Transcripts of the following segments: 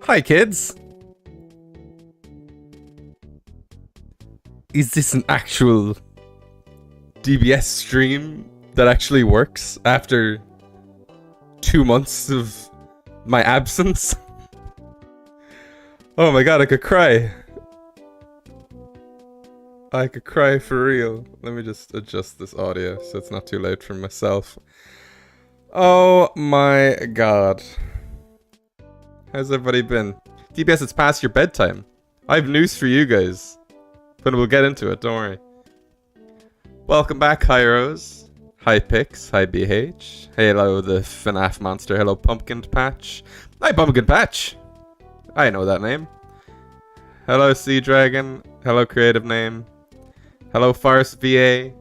Hi, kids. Is this an actual DBS stream that actually works after 2 months of my absence? Oh my god, I could cry. I could cry for real. Let me just adjust this audio so it's not too loud for myself. Oh my god. How's everybody been? DBS, it's past your bedtime. I have news for you guys. But we'll get into it, don't worry. Welcome back, Hyros. Hi Pix, hi BH. Hello the FNAF monster, hello Pumpkin Patch. Hi Pumpkin Patch! I know that name. Hello Sea Dragon, hello Creative Name. Hello Forest VA.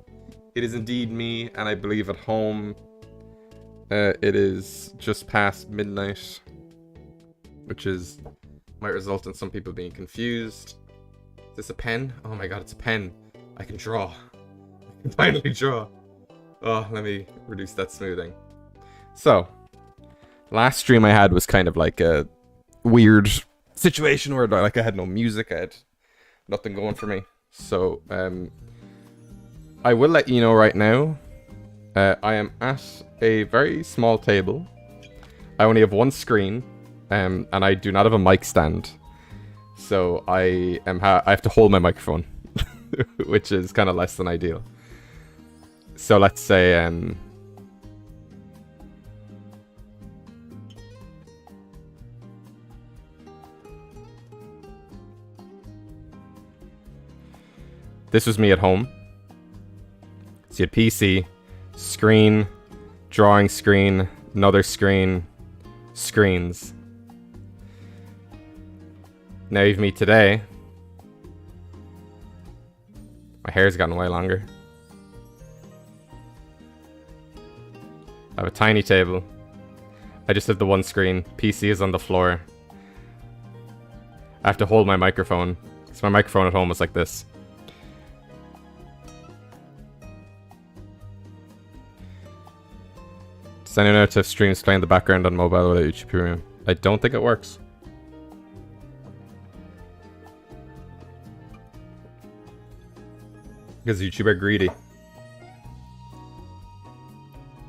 It is indeed me, and I believe at home it is just past midnight. Which might result in some people being confused. Is this a pen? Oh my god, it's a pen. I can draw. I can finally draw. Oh, let me reduce that smoothing. So, last stream I had was kind of like a weird situation where like I had no music, I had nothing going for me. So, I will let you know right now, I am at a very small table. I only have one screen, and I do not have a mic stand. So I have to hold my microphone, which is kind of less than ideal. So let's say this was me at home. So you had PC, screen, drawing screen, another screen, screens. Now you've me today. My hair's gotten way longer. I have a tiny table. I just have the one screen. PC is on the floor. I have to hold my microphone. So my microphone at home is like this. Does anyone know to have streams playing in the background on mobile without YouTube Premium? I don't think it works. Because YouTube are greedy.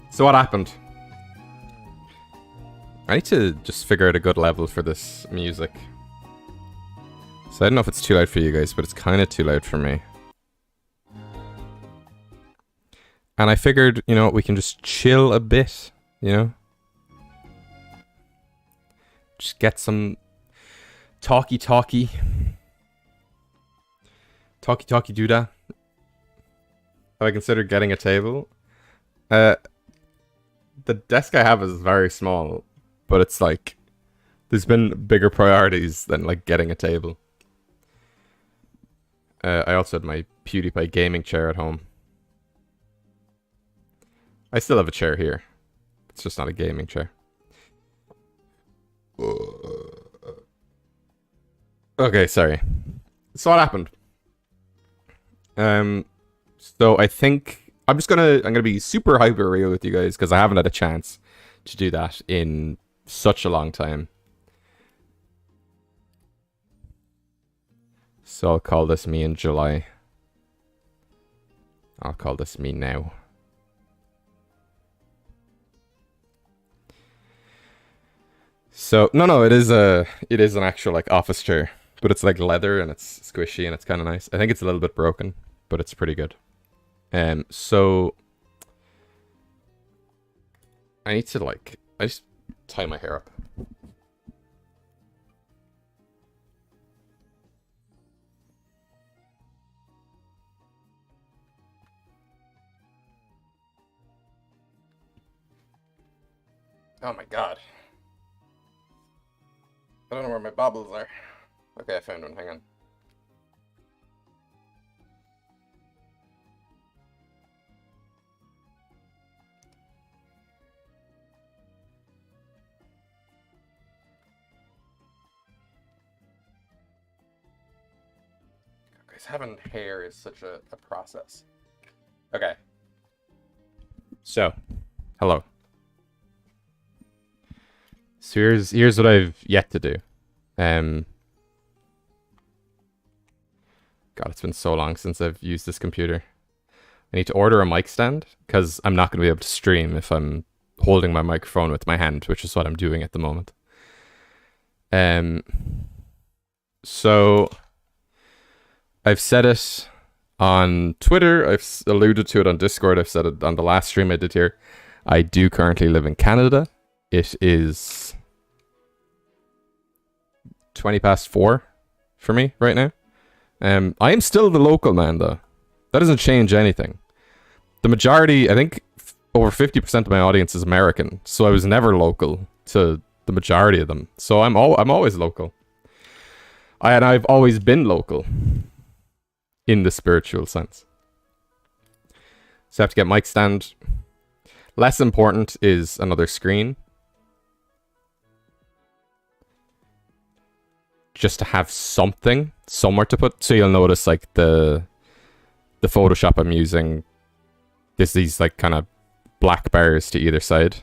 So what happened? I need to just figure out a good level for this music. So I don't know if it's too loud for you guys, but it's kind of too loud for me. And I figured, you know, we can just chill a bit, you know? Just get some talky doodah. I consider getting a table. The desk I have is very small, but it's like there's been bigger priorities than like getting a table. I also had my PewDiePie gaming chair at home. I still have a chair here. It's just not a gaming chair. Okay, sorry. So what happened? So I think I'm gonna be super hyper real with you guys because I haven't had a chance to do that in such a long time. So I'll call this me in July. I'll call this me now. So no, it is an actual like office chair, but it's like leather and it's squishy and it's kind of nice. I think it's a little bit broken, but it's pretty good. So I just tie my hair up. Oh my god. I don't know where my bobbles are. Okay, I found one, hang on. Guys, having hair is such a process. Okay. So, hello. So here's what I've yet to do. God, it's been so long since I've used this computer. I need to order a mic stand because I'm not going to be able to stream if I'm holding my microphone with my hand, which is what I'm doing at the moment. So I've said it on Twitter, I've alluded to it on Discord, I've said it on the last stream I did here. I do currently live in Canada. It is 4:20 for me right now. I am still the local man though. That doesn't change anything. The majority, I think over 50% of my audience is American, so I was never local to the majority of them. So I'm always local. I've always been local in the spiritual sense. So I have to get mic stand. Less important is another screen. Just to have something somewhere to put. So you'll notice like the Photoshop I'm using, there's these like kind of black bars to either side.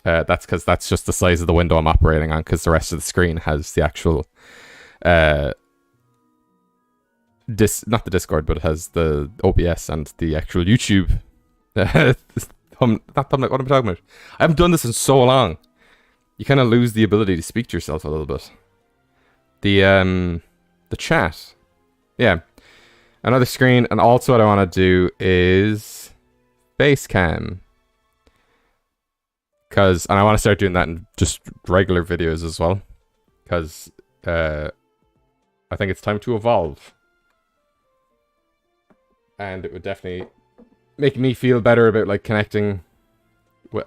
That's because that's just the size of the window I'm operating on, because the rest of the screen has the actual not the Discord, but it has the OBS and the actual YouTube not thumbnail, what am I talking about? I haven't done this in so long. You kind of lose the ability to speak to yourself a little bit. The chat. Yeah. Another screen, and also what I want to do is Facecam. And I want to start doing that in just regular videos as well. Because I think it's time to evolve. And it would definitely make me feel better about like connecting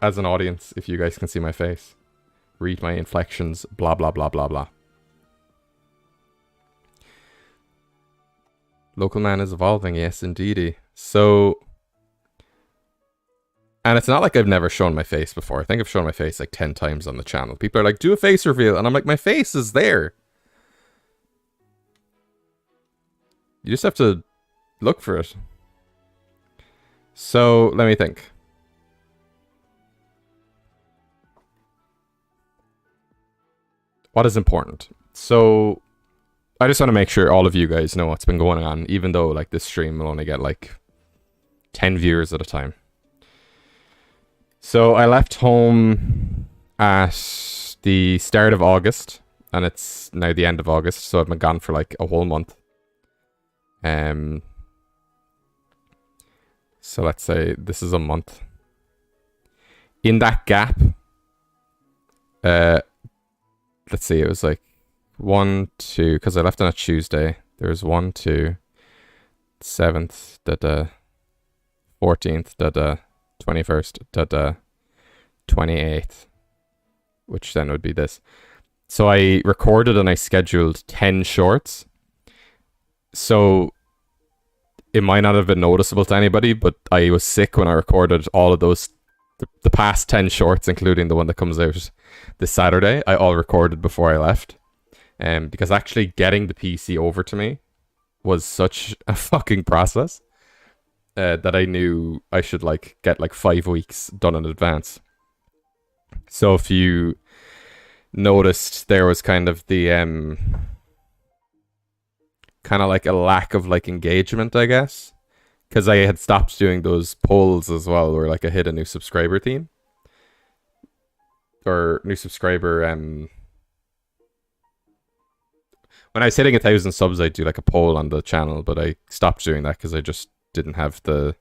as an audience if you guys can see my face. Read my inflections, blah, blah, blah, blah, blah. Local man is evolving, yes, indeedy. So, and it's not like I've never shown my face before. I think I've shown my face like 10 times on the channel. People are like, do a face reveal. And I'm like, my face is there. You just have to look for it. So, let me think. What is important? So, I just want to make sure all of you guys know what's been going on, even though like this stream will only get like 10 viewers at a time. So I left home at the start of August, and it's now the end of August, so I've been gone for like a whole month. So let's say this is a month. In that gap, let's see, it was like 1, 2, because I left on a Tuesday. There's 1, 2, 7th, 14th, 21st, 28th, which then would be this. So I recorded and I scheduled 10 shorts. So it might not have been noticeable to anybody, but I was sick when I recorded all of those. The past 10 shorts, including the one that comes out this Saturday, I all recorded before I left. Because actually getting the PC over to me was such a fucking process that I knew I should like get like 5 weeks done in advance. So if you noticed, there was kind of the kind of like a lack of like engagement, I guess, because I had stopped doing those polls as well, where like I hit a new subscriber theme or new subscriber when I was hitting 1,000 subs, I'd do like a poll on the channel, but I stopped doing that because I just didn't have the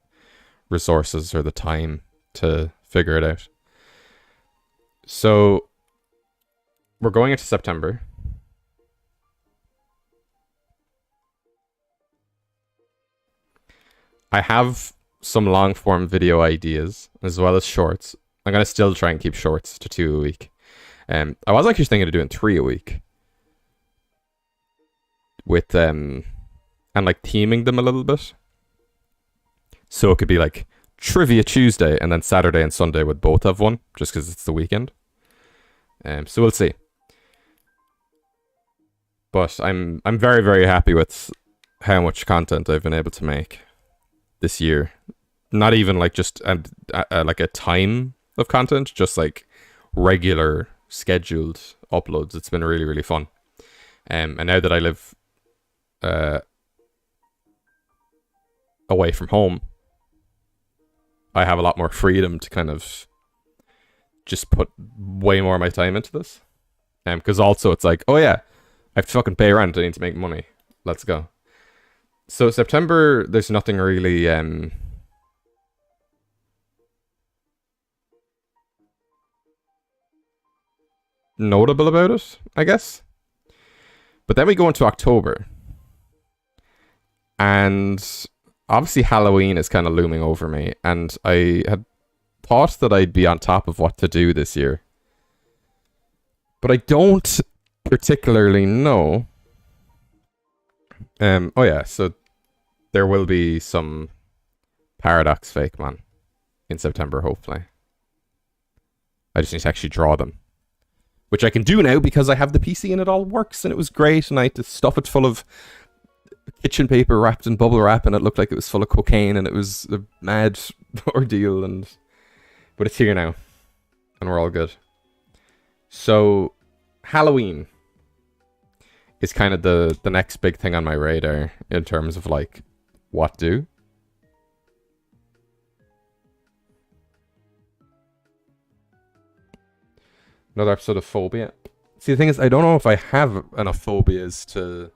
resources or the time to figure it out. So we're going into September. I have some long form video ideas as well as shorts. I'm going to still try and keep shorts to 2 a week. I was actually thinking of doing 3 a week. With and like theming them a little bit. So it could be like Trivia Tuesday, and then Saturday and Sunday would both have one, just because it's the weekend. So we'll see. But I'm very, very happy with how much content I've been able to make this year. Not even like just like a time of content, just like regular scheduled uploads. It's been really, really fun. And now that I live away from home, I have a lot more freedom to kind of just put way more of my time into this. Because also it's like, oh yeah, I have to fucking pay rent. I need to make money. Let's go. So September, there's nothing really notable about it, I guess. But then we go into October. And obviously Halloween is kind of looming over me. And I had thought that I'd be on top of what to do this year. But I don't particularly know. Oh yeah, so there will be some Paradox Fake Man in September, hopefully. I just need to actually draw them. Which I can do now because I have the PC and it all works and it was great and I had to stuff it full of kitchen paper wrapped in bubble wrap and it looked like it was full of cocaine and it was a mad ordeal but it's here now and we're all good. So Halloween is kind of the next big thing on my radar in terms of like what do. Another episode of Phobia. See, the thing is, I don't know if I have enough phobias to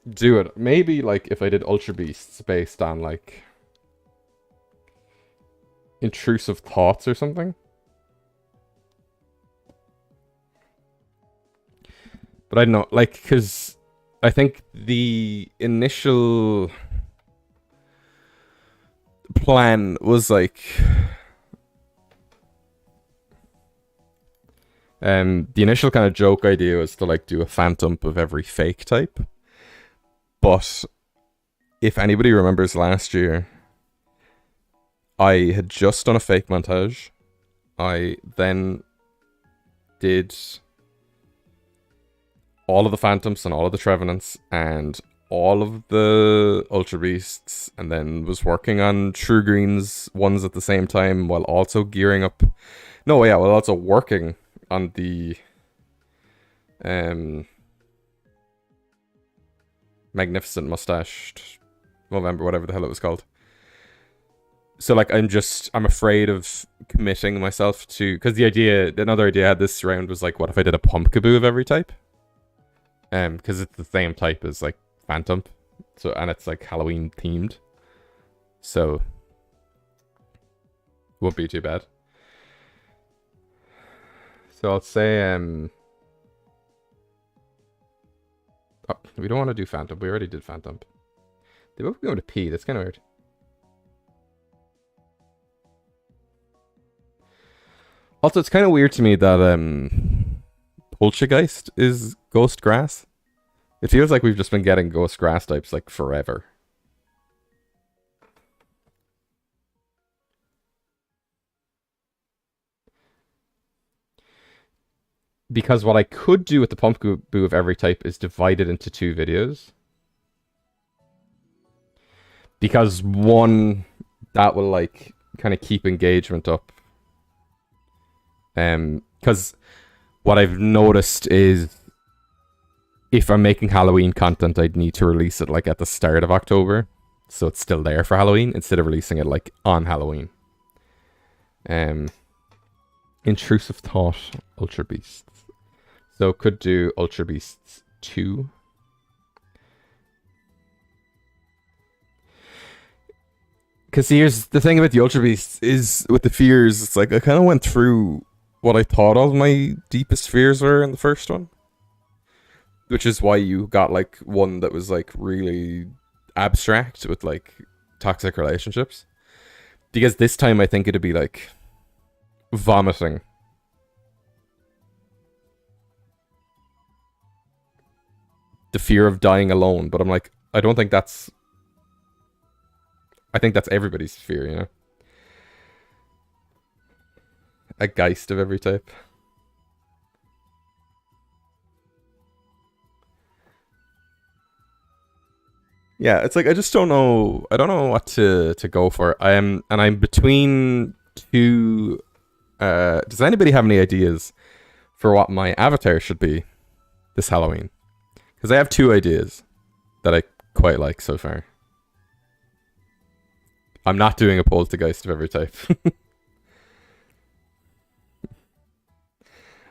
do it. Maybe, like, if I did Ultra Beasts based on, like, intrusive thoughts or something. But I don't know, like, because I think the initial plan was, like... the initial kind of joke idea was to like do a fan dump of every fake type. But if anybody remembers last year, I had just done a fake montage. I then did all of the Phantoms and all of the Trevenants and all of the Ultra Beasts, and then was working on True Green's ones at the same time while also gearing up. No, yeah, while also working on the Magnificent Mustached November, whatever the hell it was called. So like I'm afraid of committing myself to, because another idea I had this round was like, what if I did a Pumpkaboo of every type? Because it's the same type as like Phantom, so, and it's like Halloween themed, so won't be too bad. So I'll say, oh, we don't want to do Phantom. We already did Phantom. They both go to P. That's kind of weird. Also, it's kind of weird to me that Poltergeist is Ghost Grass. It feels like we've just been getting Ghost Grass types like forever. Because what I could do with the Pumpkaboo of every type is divide it into 2 videos. Because one, that will like kind of keep engagement up. Because what I've noticed is if I'm making Halloween content, I'd need to release it like at the start of October. So it's still there for Halloween instead of releasing it like on Halloween. Intrusive Thought, Ultra Beasts. So could do Ultra Beasts 2. Because here's the thing about the Ultra Beasts is with the fears, it's like I kind of went through what I thought all my deepest fears were in the first one. Which is why you got like one that was like really abstract with like toxic relationships. Because this time I think it'd be like vomiting. The fear of dying alone, but I'm like, I don't think that's... I think that's everybody's fear, you know? A Geist of every type. Yeah, it's like, I just don't know... I don't know what to go for. And I'm between 2... does anybody have any ideas for what my avatar should be this Halloween. Because I have 2 ideas that I quite like so far. I'm not doing a poltergeist of every type.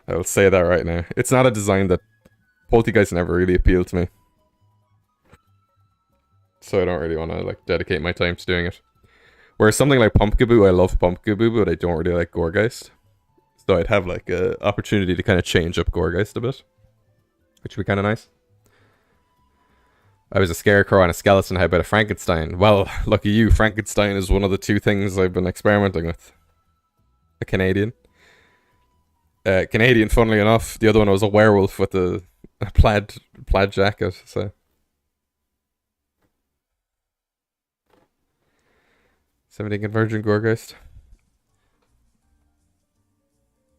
I will say that right now. It's not a design that poltergeist never really appealed to me. So I don't really want to like dedicate my time to doing it. Whereas something like Pumpkaboo, I love Pumpkaboo, but I don't really like Goregeist. So I'd have like a opportunity to kind of change up Goregeist a bit, which would be kind of nice. I was a scarecrow and a skeleton. How about a Frankenstein? Well, lucky you, Frankenstein is one of the 2 things I've been experimenting with. A Canadian. Canadian, funnily enough. The other one was a werewolf with a plaid jacket. So 17 Convergent Goregeist.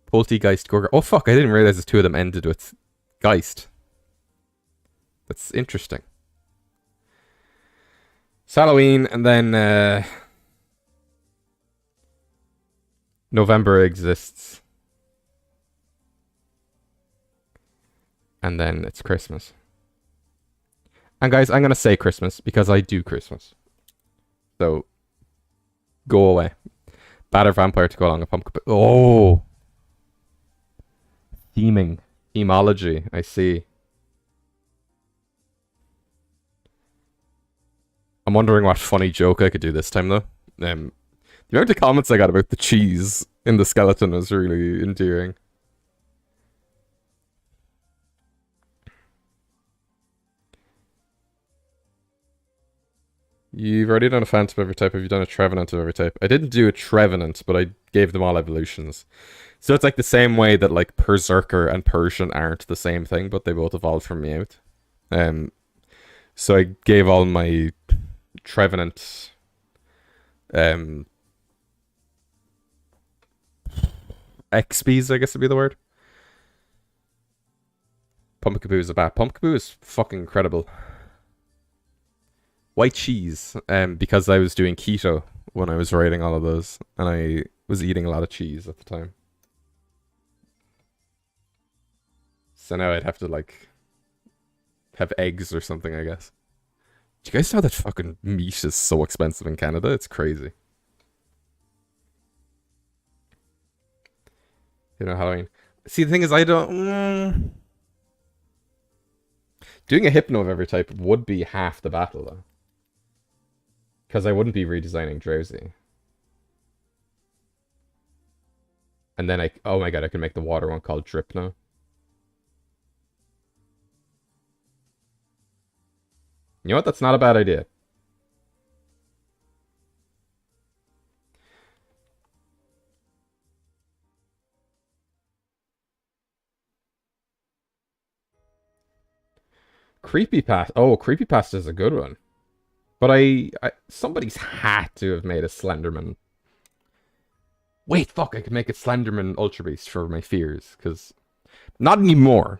Poltergeist Goregeist. Oh fuck! I didn't realize the 2 of them ended with Geist. That's interesting. It's Halloween, and then November exists. And then it's Christmas. And guys, I'm going to say Christmas because I do Christmas. So, go away. Batter vampire to go along a pumpkin. Oh! Theming. Themology, I see. I'm wondering what funny joke I could do this time, though. The amount of comments I got about the cheese in the skeleton is really endearing. You've already done a Phantom of every type. Have you done a Trevenant of every type? I didn't do a Trevenant, but I gave them all evolutions. So it's like the same way that like Berserker and Persian aren't the same thing, but they both evolved from Meowth. So I gave all my Trevenant XPs, I guess would be the word. Pumpkaboo is a bat. Pumpkaboo is fucking incredible. White cheese, because I was doing keto when I was writing all of those, and I was eating a lot of cheese at the time. So now I'd have to, like, have eggs or something, I guess. Do you guys know that fucking meat is so expensive in Canada? It's crazy. You know, Halloween. See, the thing is, I don't... Doing a Hypno of every type would be half the battle, though. Because I wouldn't be redesigning Drowsy. And then oh my god, I can make the water one called Drip now. You know what? That's not a bad idea. Creepypasta. Oh, Creepypasta is a good one. But somebody's had to have made a Slenderman. Wait, fuck, I could make a Slenderman Ultra Beast for my fears, because... Not anymore.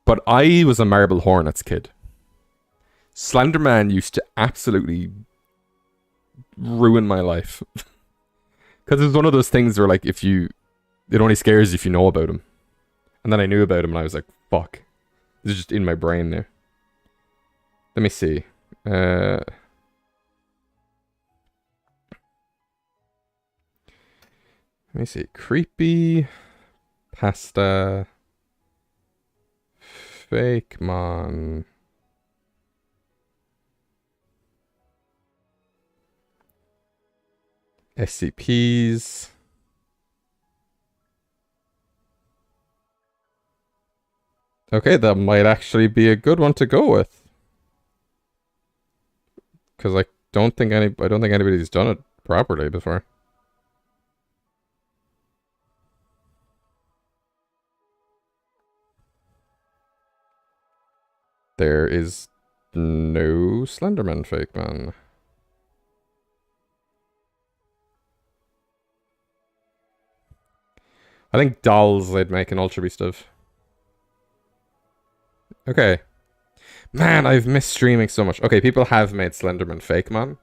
But I was a Marble Hornets kid. Slenderman used to absolutely ruin my life. Because it's one of those things where, like, it only scares you if you know about him. And then I knew about him and I was like, fuck. This is just in my brain now. Let me see. Let me see. Creepy pasta fake mon. SCPs. Okay, that might actually be a good one to go with. Because I don't think anybody's done it properly before. There is no Slenderman fake man. I think dolls they'd make an Ultra Beast of. Okay. Man, I've missed streaming so much. Okay, people have made Slenderman fake man.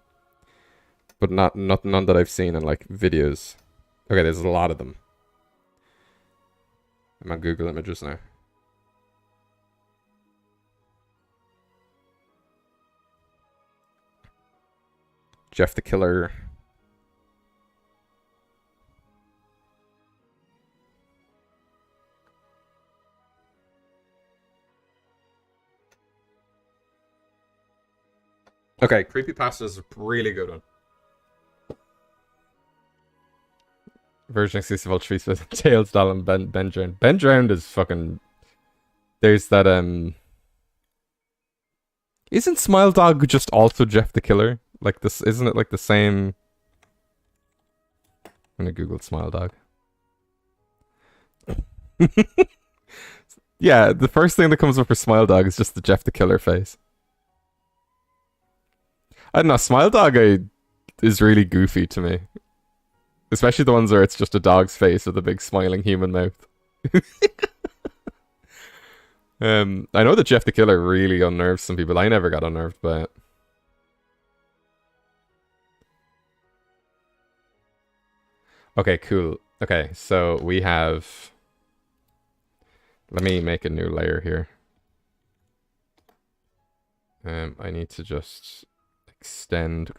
But none that I've seen in like videos. Okay, there's a lot of them. I'm on Google Images now. Jeff the Killer. Okay, Creepypasta is a really good one. Version exclusive Ultra Beast with Tails, Doll, and Ben Drowned. Ben Drowned is fucking. There's that Isn't Smile Dog just also Jeff the Killer? Like this, isn't it like the same? I'm gonna Google Smile Dog. Yeah, the first thing that comes up for Smile Dog is just the Jeff the Killer face. I don't know, Smile Dog is really goofy to me. Especially the ones where it's just a dog's face with a big smiling human mouth. I know that Jeff the Killer really unnerves some people. I never got unnerved by it. Okay, cool. Okay, so we have... Let me make a new layer here. I need to just extend...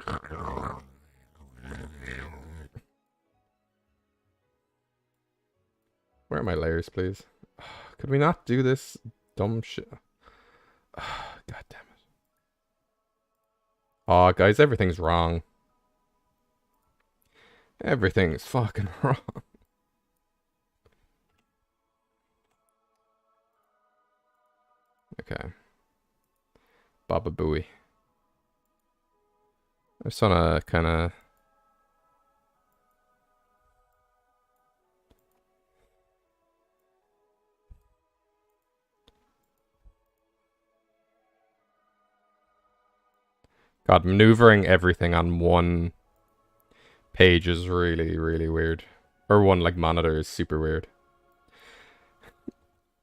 Where are my layers, please? Could we not do this dumb shit? God damn it. Aw, guys, everything's wrong. Everything's fucking wrong. Okay. Baba Booey. I just wanna kinda... God, maneuvering everything on one page is really, really weird. Or one, like, monitor is super weird.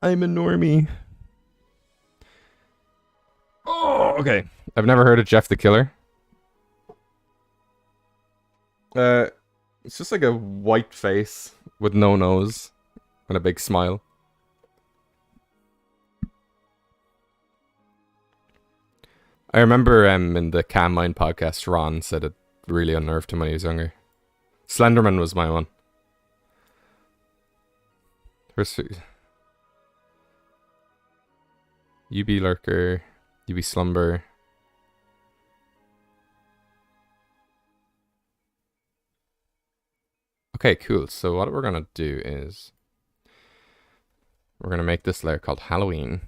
I'm a normie. Oh, okay. I've never heard of Jeff the Killer. It's just like a white face with no nose and a big smile. I remember in the Cam Mind podcast, Ron said it really unnerved him when he was younger. Slenderman was my one. UB Lurker, UB Slumber. Okay, cool. So what we're gonna do is we're gonna make this layer called Halloween.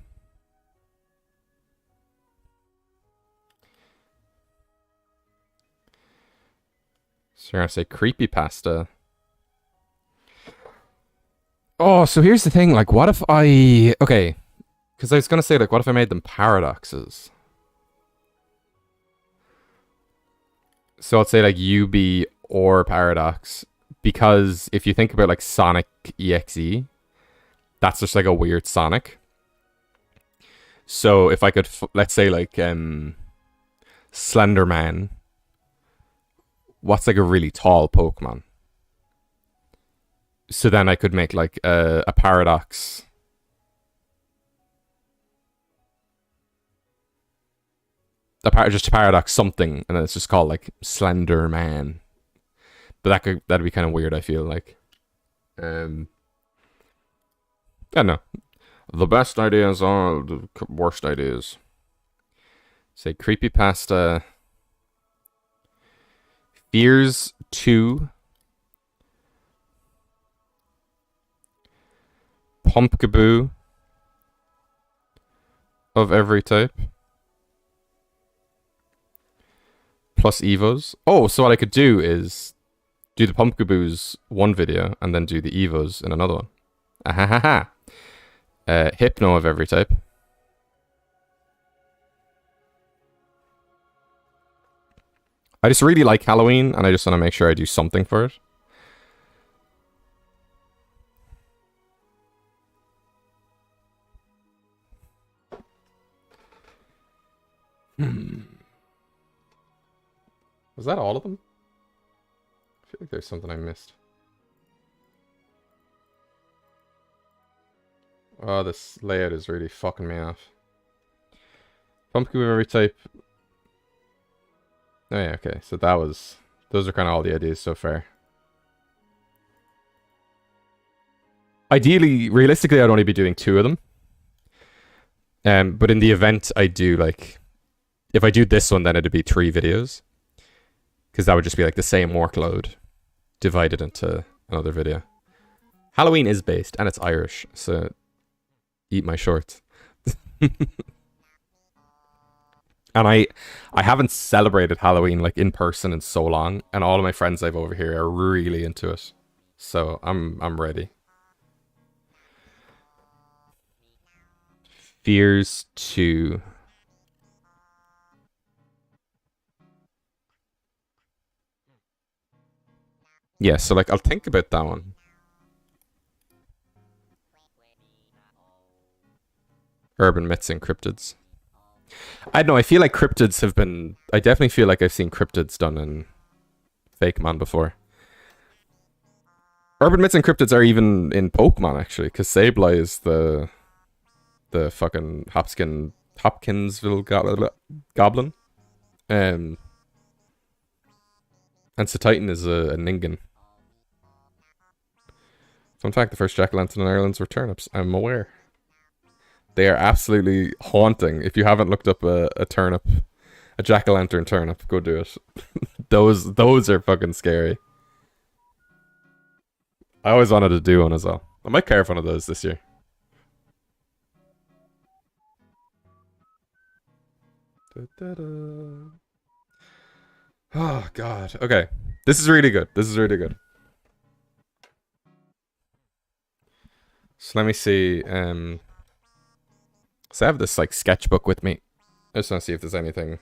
So you're gonna say creepypasta. Oh, so here's the thing, like, what if I... Okay, because I was gonna say, like, what if I made them paradoxes? So I'd say, like, UB or paradox, because if you think about, like, Sonic EXE, that's just, like, a weird Sonic. So if I could, let's say, like, Slenderman, what's, like, a really tall Pokemon? So then I could make, like, a paradox. Just a paradox something, and then it's just called, like, Slender Man. But that'd be kind of weird, I feel like. I don't know. The best ideas are the worst ideas. Say creepypasta. Fears 2. Pumpkaboo of every type. Plus Evos. Oh, so what I could do is do the Pumpkaboos one video and then do the Evos in another one. Ahahaha. Hypno of every type. I just really like Halloween and I just want to make sure I do something for it. Was that all of them? I feel like there's something I missed. Oh, this layout is really fucking me off. Pumpkin of every type. Oh yeah, okay. So those are kind of all the ideas so far. Ideally, realistically, I'd only be doing 2 of them. But in the event I do, like, if I do this one, then it'd be 3 videos. Because that would just be like the same workload divided into another video. Halloween is based, and it's Irish, so eat my shorts. And I haven't celebrated Halloween like in person in so long, and all of my friends I've over here are really into it. So I'm ready. Fears 2. Yeah, so like I'll think about that one. Urban myths and cryptids. I don't know, I feel like cryptids have been... I definitely feel like I've seen cryptids done in Fakemon before. Urban myths and cryptids are even in Pokemon, actually, because Sableye is the fucking Hopkinsville goblin. And Satitan is a Ningen. Fun fact, the first jack-o'-lantern in Ireland were turnips. I'm aware. They are absolutely haunting. If you haven't looked up a turnip, a jack-o'-lantern turnip, go do it. those are fucking scary. I always wanted to do one as well. I might carve one of those this year. Oh god. Okay. This is really good. This is really good. So let me see. So I have this like sketchbook with me. I just want to see if there's anything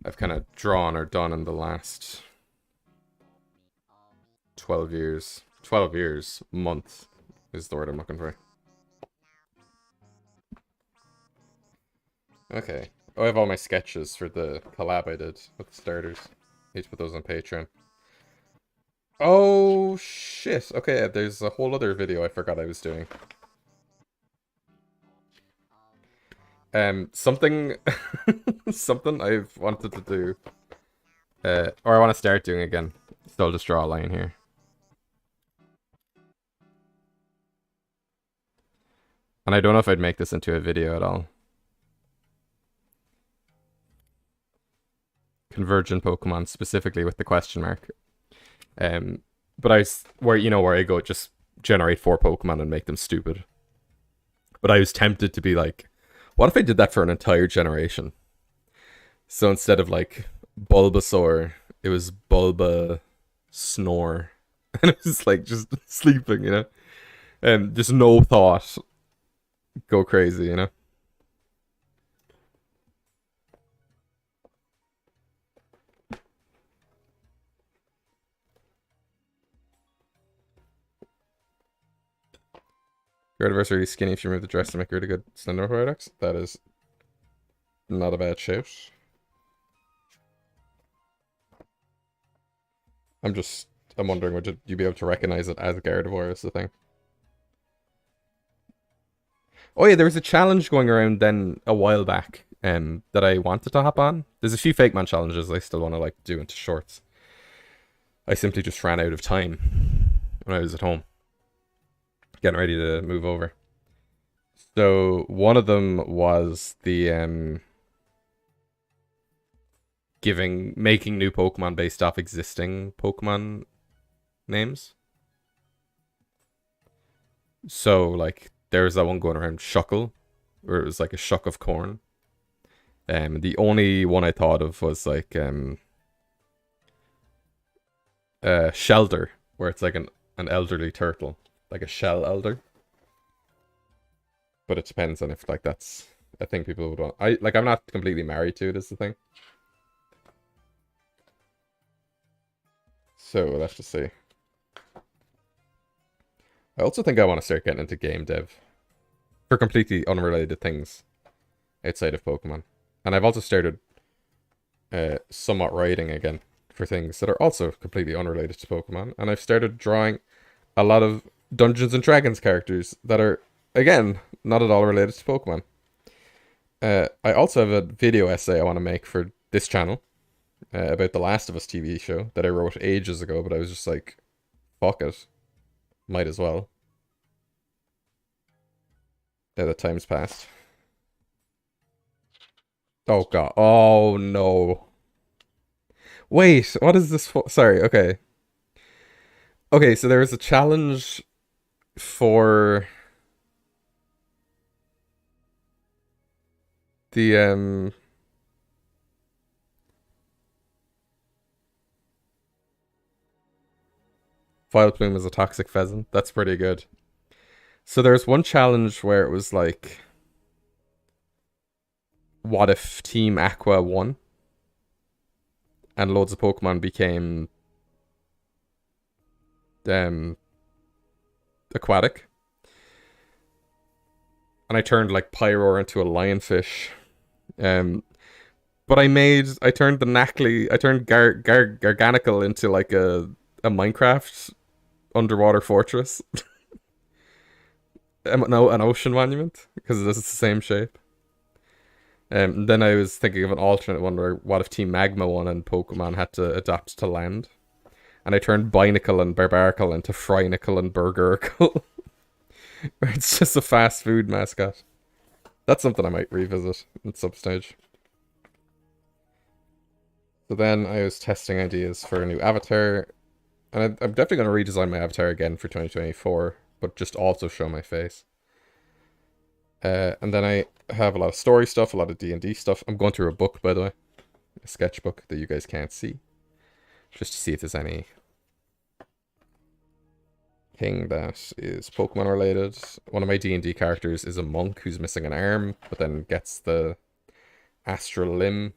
I've kind of drawn or done in the last 12 years. 12 years. Month is the word I'm looking for. Okay. Oh, I have all my sketches for the collab I did with the starters. Need to put those on Patreon. Oh, shit. Okay, there's a whole other video I forgot I was doing. Something... something I've wanted to do. Or I want to start doing again. So I'll just draw a line here. And I don't know if I'd make this into a video at all. Convergent Pokemon, specifically with the question mark. But where I go, just generate 4 Pokemon and make them stupid. But I was tempted to be like, what if I did that for an entire generation? So instead of like Bulbasaur, it was Bulba Snore. And it was like just sleeping, you know? And just no thought. Go crazy, you know? Gyarados really skinny if you remove the dress to make really good Slender products. That is not a bad shout. I'm wondering, would you be able to recognize it as Gardevoir is the thing. Oh yeah, there was a challenge going around then a while back that I wanted to hop on. There's a few Fakemon challenges I still want to like do into shorts. I simply just ran out of time when I was at home. Getting ready to move over. So one of them was the making new Pokemon based off existing Pokemon names. So like there was that one going around Shuckle, where it was like a shuck of corn. The only one I thought of was like Shelder, where it's like an elderly turtle. Like a shell elder. But it depends on if like that's a thing people would want. I'm not completely married to it is the thing. So let's just see. I also think I want to start getting into game dev. For completely unrelated things. Outside of Pokemon. And I've also started somewhat writing again. For things that are also completely unrelated to Pokemon. And I've started drawing a lot of Dungeons and Dragons characters that are again, not at all related to Pokemon. I also have a video essay I want to make for this channel about the Last of Us TV show that I wrote ages ago, but I was just like, fuck it, might as well. Now that time's passed. Oh god. Oh no. Wait, what is this for? Sorry, okay. Okay, so there was a challenge for the Vileplume is a toxic pheasant. That's pretty good. So there's one challenge where it was like, what if Team Aqua won? And loads of Pokemon became aquatic. And I turned like Pyroar into a lionfish. But I turned the Nacli, I turned Garganical into like a Minecraft underwater fortress. No, an ocean monument, because this is the same shape. Then I was thinking of an alternate one where what if Team Magma won and Pokemon had to adapt to land? And I turned Binacle and Barbaracle into Frynicle and Burgericle. It's just a fast food mascot. That's something I might revisit at some stage. So then I was testing ideas for a new avatar. And I'm definitely going to redesign my avatar again for 2024, but just also show my face. And then I have a lot of story stuff, a lot of D&D stuff. I'm going through a book, by the way. A sketchbook that you guys can't see. Just to see if there's any thing that is Pokemon related. One of my D&D characters is a monk who's missing an arm, but then gets the Astral Limb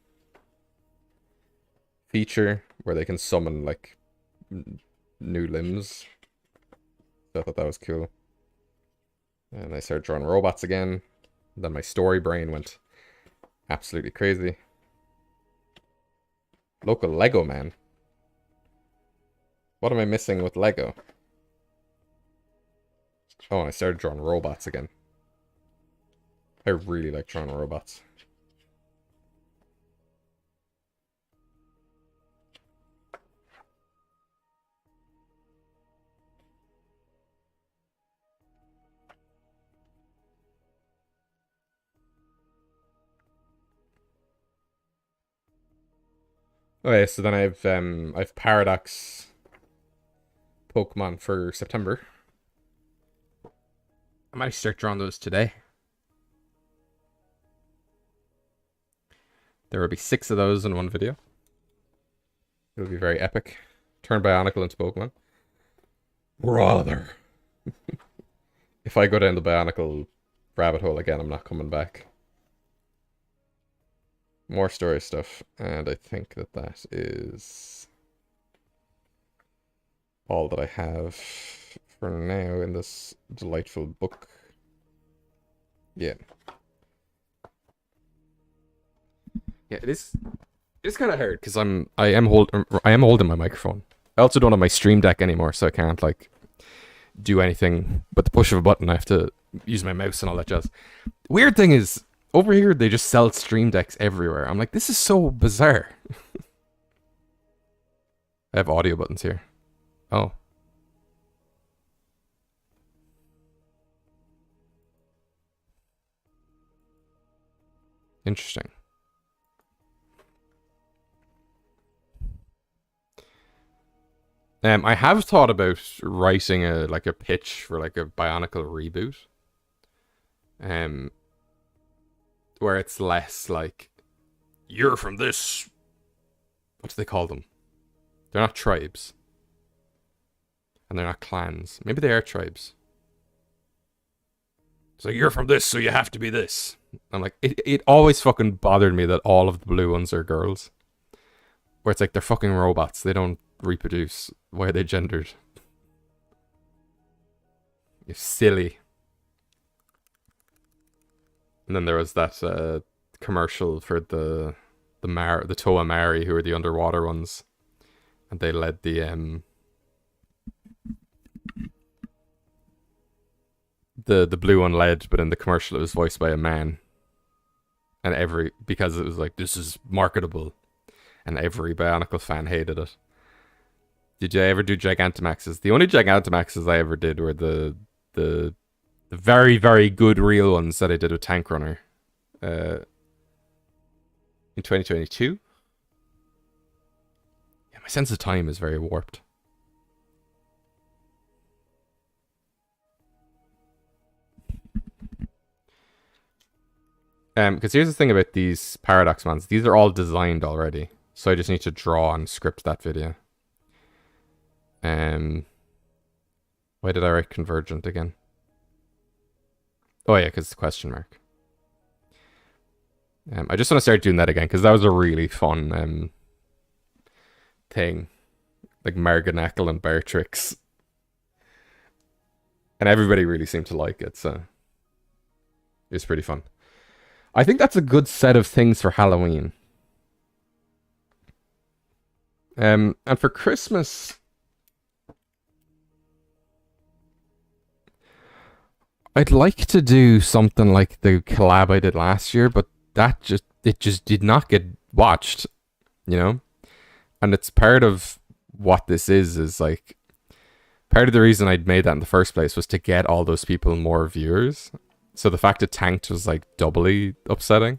feature where they can summon like new limbs. So I thought that was cool. And I started drawing robots again. Then my story brain went absolutely crazy. Local Lego man. What am I missing with Lego? Oh, and I started drawing robots again. I really like drawing robots. Okay, so then I've Paradox Pokemon for September. I might start drawing those today. There will be 6 of those in one video. It'll be very epic. Turn Bionicle into Pokemon. Brother. If I go down the Bionicle rabbit hole again, I'm not coming back. More story stuff, and I think that is all that I have for now in this delightful book. Yeah. Yeah, it is. It's kind of hard because I am holding my microphone. I also don't have my Stream Deck anymore, so I can't like do anything but the push of a button. I have to use my mouse and all that jazz. Weird thing is, over here they just sell Stream Decks everywhere. I'm like, this is so bizarre. I have audio buttons here. Oh. Interesting. I have thought about writing a pitch for like a Bionicle reboot. Where it's less like, you're from this. What do they call them? They're not tribes. And they're not clans. Maybe they are tribes. So you're from this, so you have to be this. I'm like, it always fucking bothered me that all of the blue ones are girls. Where it's like, they're fucking robots. They don't reproduce. Why are they gendered? You're silly. And then there was that commercial for the Toa Mari, who are the underwater ones, and they led the blue one led, but in the commercial it was voiced by a man. And because it was like, this is marketable, and every Bionicle fan hated it. Did you ever do Gigantamaxes? The only Gigantamaxes I ever did were the very, very good real ones that I did with Tank Runner in 2022. Yeah, my sense of time is very warped. Because here's the thing about these Paradox Mans. These are all designed already. So I just need to draw and script that video. Why did I write Convergent again? Oh yeah, because it's a question mark. I just want to start doing that again, because that was a really fun thing. Like Marganackle and Beartrix. And everybody really seemed to like it, so it was pretty fun. I think that's a good set of things for Halloween. And for Christmas, I'd like to do something like the collab I did last year, but it just did not get watched, you know? And it's part of what this is like, part of the reason I'd made that in the first place was to get all those people more viewers. So the fact it tanked was like doubly upsetting.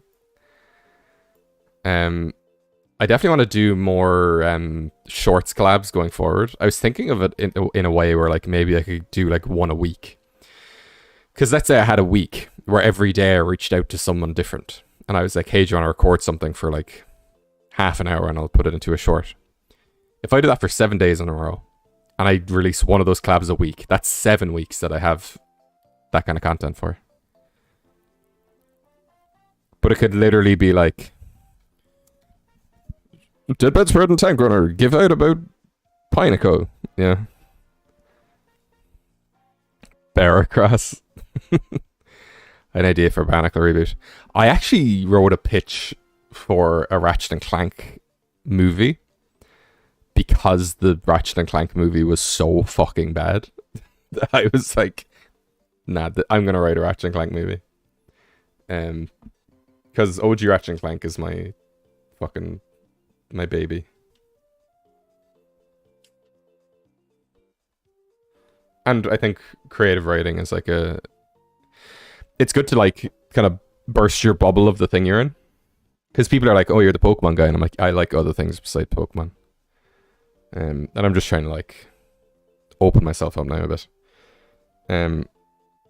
I definitely want to do more shorts collabs going forward. I was thinking of it in a way where like maybe I could do like one a week. Because let's say I had a week where every day I reached out to someone different. And I was like, hey, do you want to record something for like half an hour and I'll put it into a short? If I do that for 7 days in a row and I release one of those collabs a week, that's 7 weeks that I have that kind of content for. But it could literally be like, Dead Bedspread and Tank Runner give out about Pineco. Yeah. Barracross. An idea for a Bionicle reboot. I actually wrote a pitch for a Ratchet and Clank movie because the Ratchet and Clank movie was so fucking bad. I was like, nah, I'm gonna write a Ratchet and Clank movie. Because OG Ratchet and Clank is my baby. And I think creative writing is like it's good to like kind of burst your bubble of the thing you're in. Because people are like, oh, you're the Pokemon guy. And I'm like, I like other things besides Pokemon. And I'm just trying to like open myself up now a bit.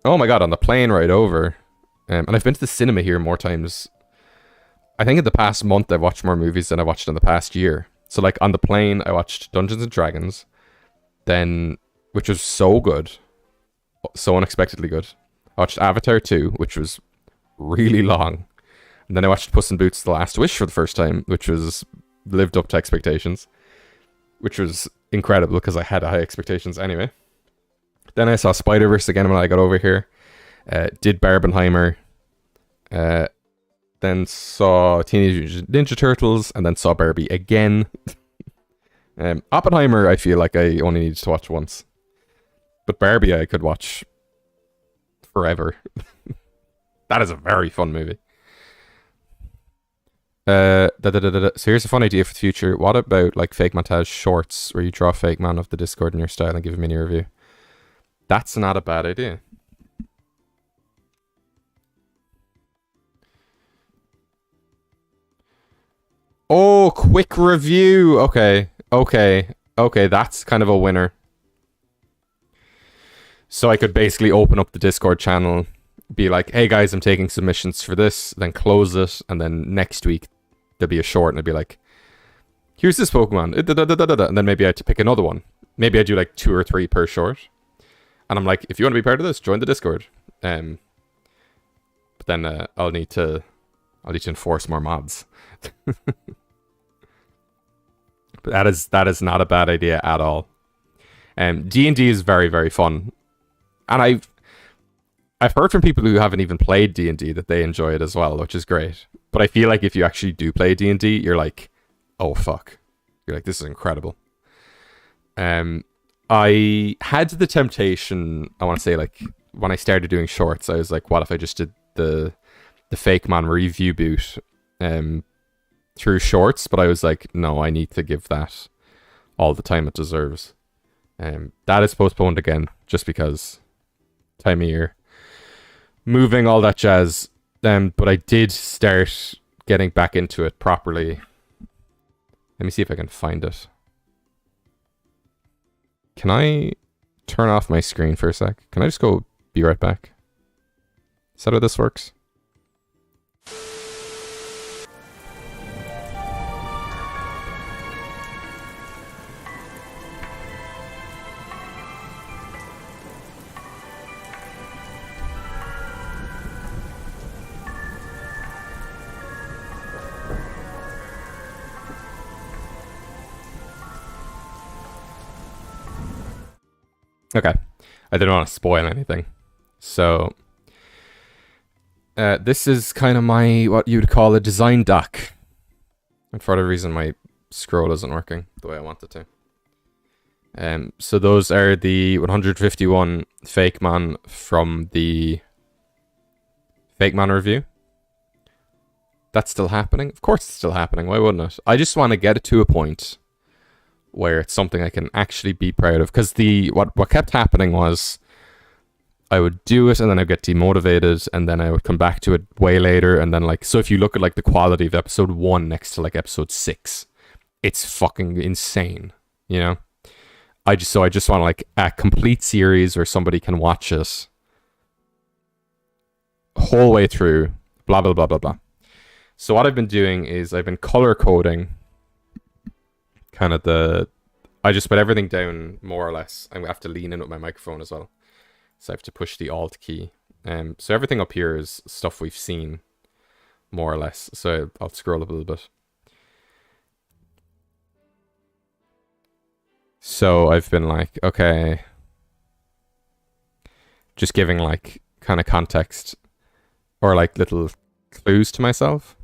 Oh my god, on the plane right over. And I've been to the cinema here more times. I think in the past month I've watched more movies than I watched in the past year. So like on the plane I watched Dungeons and Dragons. Then, which was so good. So unexpectedly good. I watched Avatar 2, which was really long. And then I watched Puss in Boots: The Last Wish for the first time, which was lived up to expectations. Which was incredible because I had high expectations anyway. Then I saw Spider-Verse again when I got over here. Did Barbenheimer. Then saw Teenage Ninja Turtles. And then saw Barbie again. Oppenheimer, I feel like I only needed to watch once. But Barbie I could watch forever. That is a very fun movie. So here's a fun idea for the future. What about like fake montage shorts where you draw a fake man of the Discord in your style and give a mini review? That's not a bad idea. Oh, quick review. Okay. That's kind of a winner. So I could basically open up the Discord channel, be like, hey guys, I'm taking submissions for this, then close it, and then next week there'll be a short and it'll be like, here's this Pokemon, and then maybe I had to pick another one. Maybe I do like 2 or 3 per short. And I'm like, if you want to be part of this, join the Discord. But then I'll need to enforce more mods. But that is not a bad idea at all. D&D is very, very fun. And I've heard from people who haven't even played D&D that they enjoy it as well, which is great. But I feel like if you actually do play D&D, you're like, oh fuck. You're like, this is incredible. I had the temptation, I want to say like when I started doing shorts, I was like, what if I just did the Fake Man review boot through shorts? But I was like, no, I need to give that all the time it deserves. That is postponed again, just because time of year, moving, all that jazz. But I did start getting back into it properly. Let me see if I can find it. Can I turn off my screen for a sec? Can I just go be right back? Is that how this works? Okay, I didn't want to spoil anything. So, this is kind of my, what you'd call a design doc. And for whatever reason, my scroll isn't working the way I want it to. So those are the 151 Fake Man from the Fake Man review. That's still happening? Of course it's still happening, why wouldn't it? I just want to get it to a point where it's something I can actually be proud of. Because what kept happening was I would do it and then I'd get demotivated and then I would come back to it way later, and then like, so if you look at like the quality of episode 1 next to like episode 6, it's fucking insane, you know? I just want like a complete series where somebody can watch it whole way through, blah blah blah blah blah. So what I've been doing is I've been color coding kind of I just put everything down more or less. I'm gonna have to lean in with my microphone as well, so I have to push the Alt key. So everything up here is stuff we've seen more or less. So I'll scroll up a little bit. So I've been like, okay, just giving like kind of context or like little clues to myself.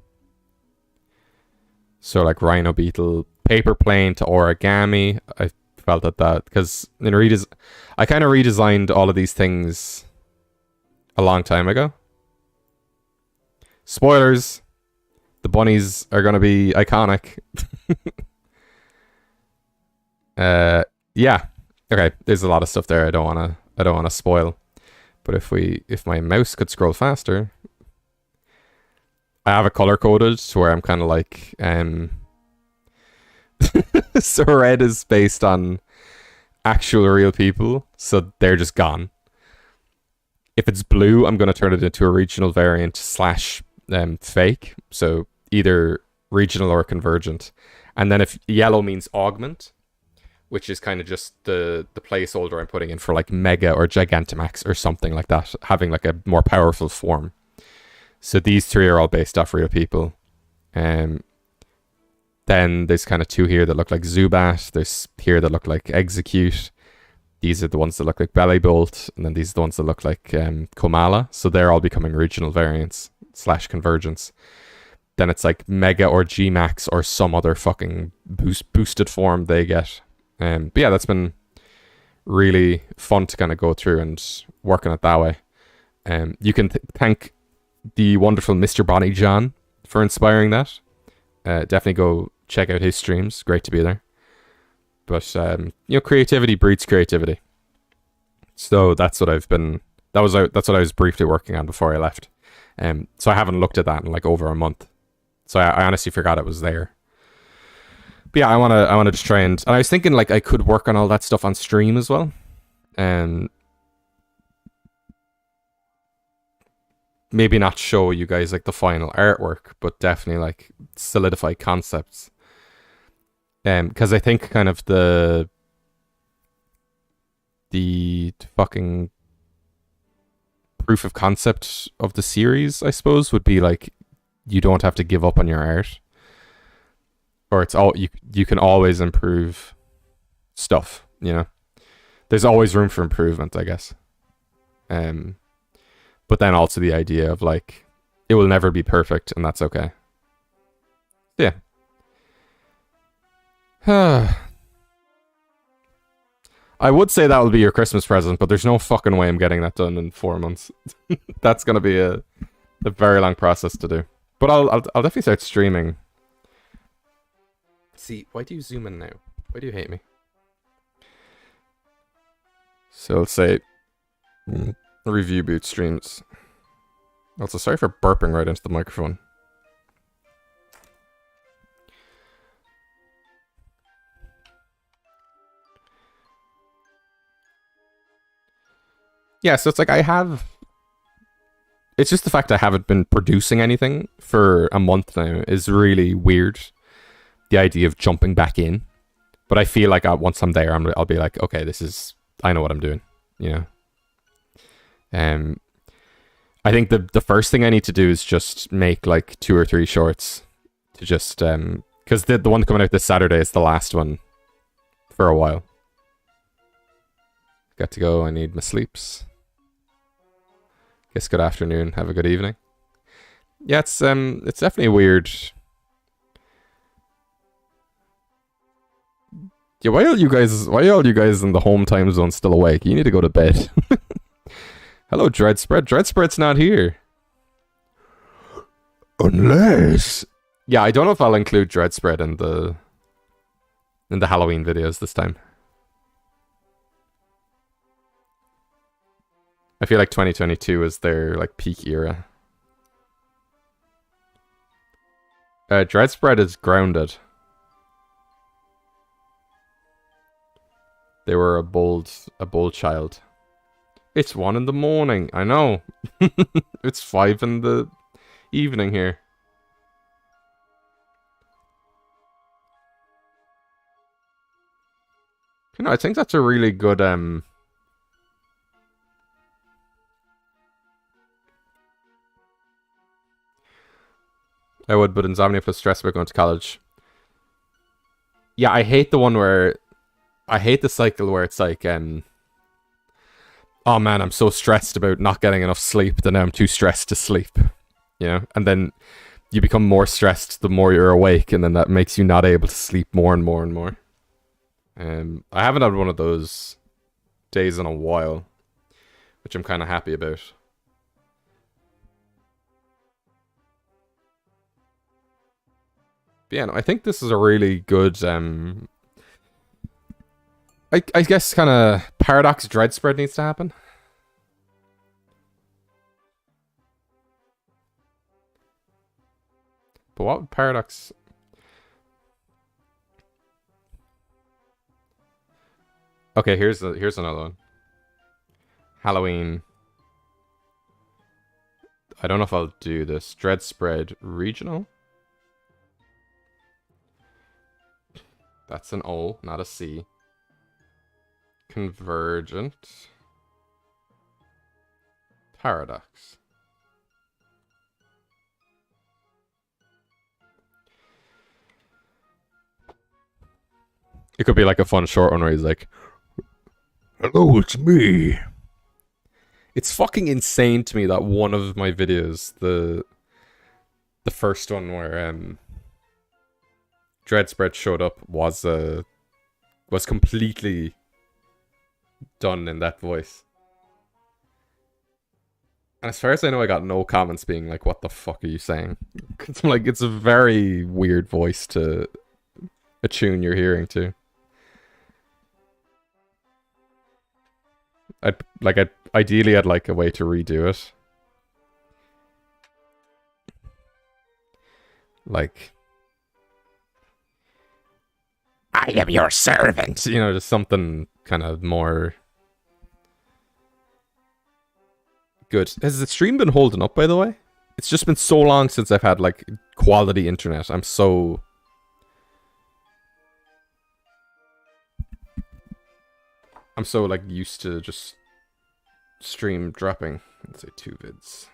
So like Rhino Beetle, paper plane to origami. I felt that because I kind of redesigned all of these things a long time ago. Spoilers, the bunnies are going to be iconic. Yeah. Okay, there's a lot of stuff there I don't want to spoil. But if my mouse could scroll faster, I have it color coded to where I'm kind of like so red is based on actual real people, so they're just gone. If it's blue, I'm going to turn it into a regional variant / fake, so either regional or convergent. And then if yellow means augment, which is kind of just the placeholder I'm putting in for like Mega or Gigantamax or something like that, having like a more powerful form. So these 3 are all based off real people. Then there's kind of 2 here that look like Zubat. There's here that look like Execute. These are the ones that look like Bellybolt. And then these are the ones that look like Komala. So they're all becoming regional variants / convergence. Then it's like Mega or G-Max or some other fucking boosted form they get. But yeah, that's been really fun to kind of go through and work on it that way. You can thank the wonderful Mr. Bonnie John for inspiring that. Definitely go check out his streams. Great to be there. But creativity breeds creativity. So that's what I've been. That's what I was briefly working on before I left. So I haven't looked at that in like over a month. So I honestly forgot it was there. But yeah, I wanna just try and I was thinking like I could work on all that stuff on stream as well. Maybe not show you guys like the final artwork, but definitely like solidify concepts. Because I think kind of the fucking proof of concept of the series, I suppose, would be like you don't have to give up on your art, or it's all you can always improve stuff. You know, there's always room for improvement, I guess. But then also the idea of like it will never be perfect, and that's okay. Yeah. I would say that will be your Christmas present, but there's no fucking way I'm getting that done in 4 months. That's gonna be a very long process to do. But I'll definitely start streaming. See, why do you zoom in now? Why do you hate me? So let's say review boot streams. Also, sorry for burping right into the microphone. Yeah, so it's like it's just the fact I haven't been producing anything for a month now is really weird. The idea of jumping back in. But I feel like once I'm there, I'll be like, okay, I know what I'm doing, you know? I think the first thing I need to do is just make like 2 or 3 shorts to just, because the one coming out this Saturday is the last one for a while. Got to go, I need my sleeps. Guess good afternoon, have a good evening. Yeah, it's definitely weird. Yeah, why are all you guys in the home time zone still awake? You need to go to bed. Hello, Dreadspread. Dreadspread's not here. Unless... Yeah, I don't know if I'll include Dreadspread in the Halloween videos this time. I feel like 2022 is their like peak era. Dreadspread is grounded. They were a bold child. It's 1 in the morning. I know. It's 5 in the evening here. You know, I think that's a really good I would, but insomnia plus stress about going to college. Yeah, I hate the one where I hate the cycle where it's like oh man, I'm so stressed about not getting enough sleep that now I'm too stressed to sleep. You know? And then you become more stressed the more you're awake, and then that makes you not able to sleep more and more and more. I haven't had one of those days in a while, which I'm kind of happy about. But yeah, no, I think this is a really good I guess kind of Paradox Dreadspread needs to happen. But what would Paradox... Okay, here's another one. Halloween. I don't know if I'll do this. Dreadspread Regional. That's an O, not a C. Convergent. Paradox. It could be like a fun short one where he's like, hello, it's me. It's fucking insane to me that one of my videos, the first one where Dreadspread showed up was completely done in that voice. And as far as I know, I got no comments being like, what the fuck are you saying? It's like, it's a very weird voice to attune your hearing to. Ideally I'd like a way to redo it. Like, I am your servant. You know, just something kind of more good. Has the stream been holding up, by the way? It's just been so long since I've had, like, quality internet. I'm so like used to just stream dropping. Let's say 2 vids.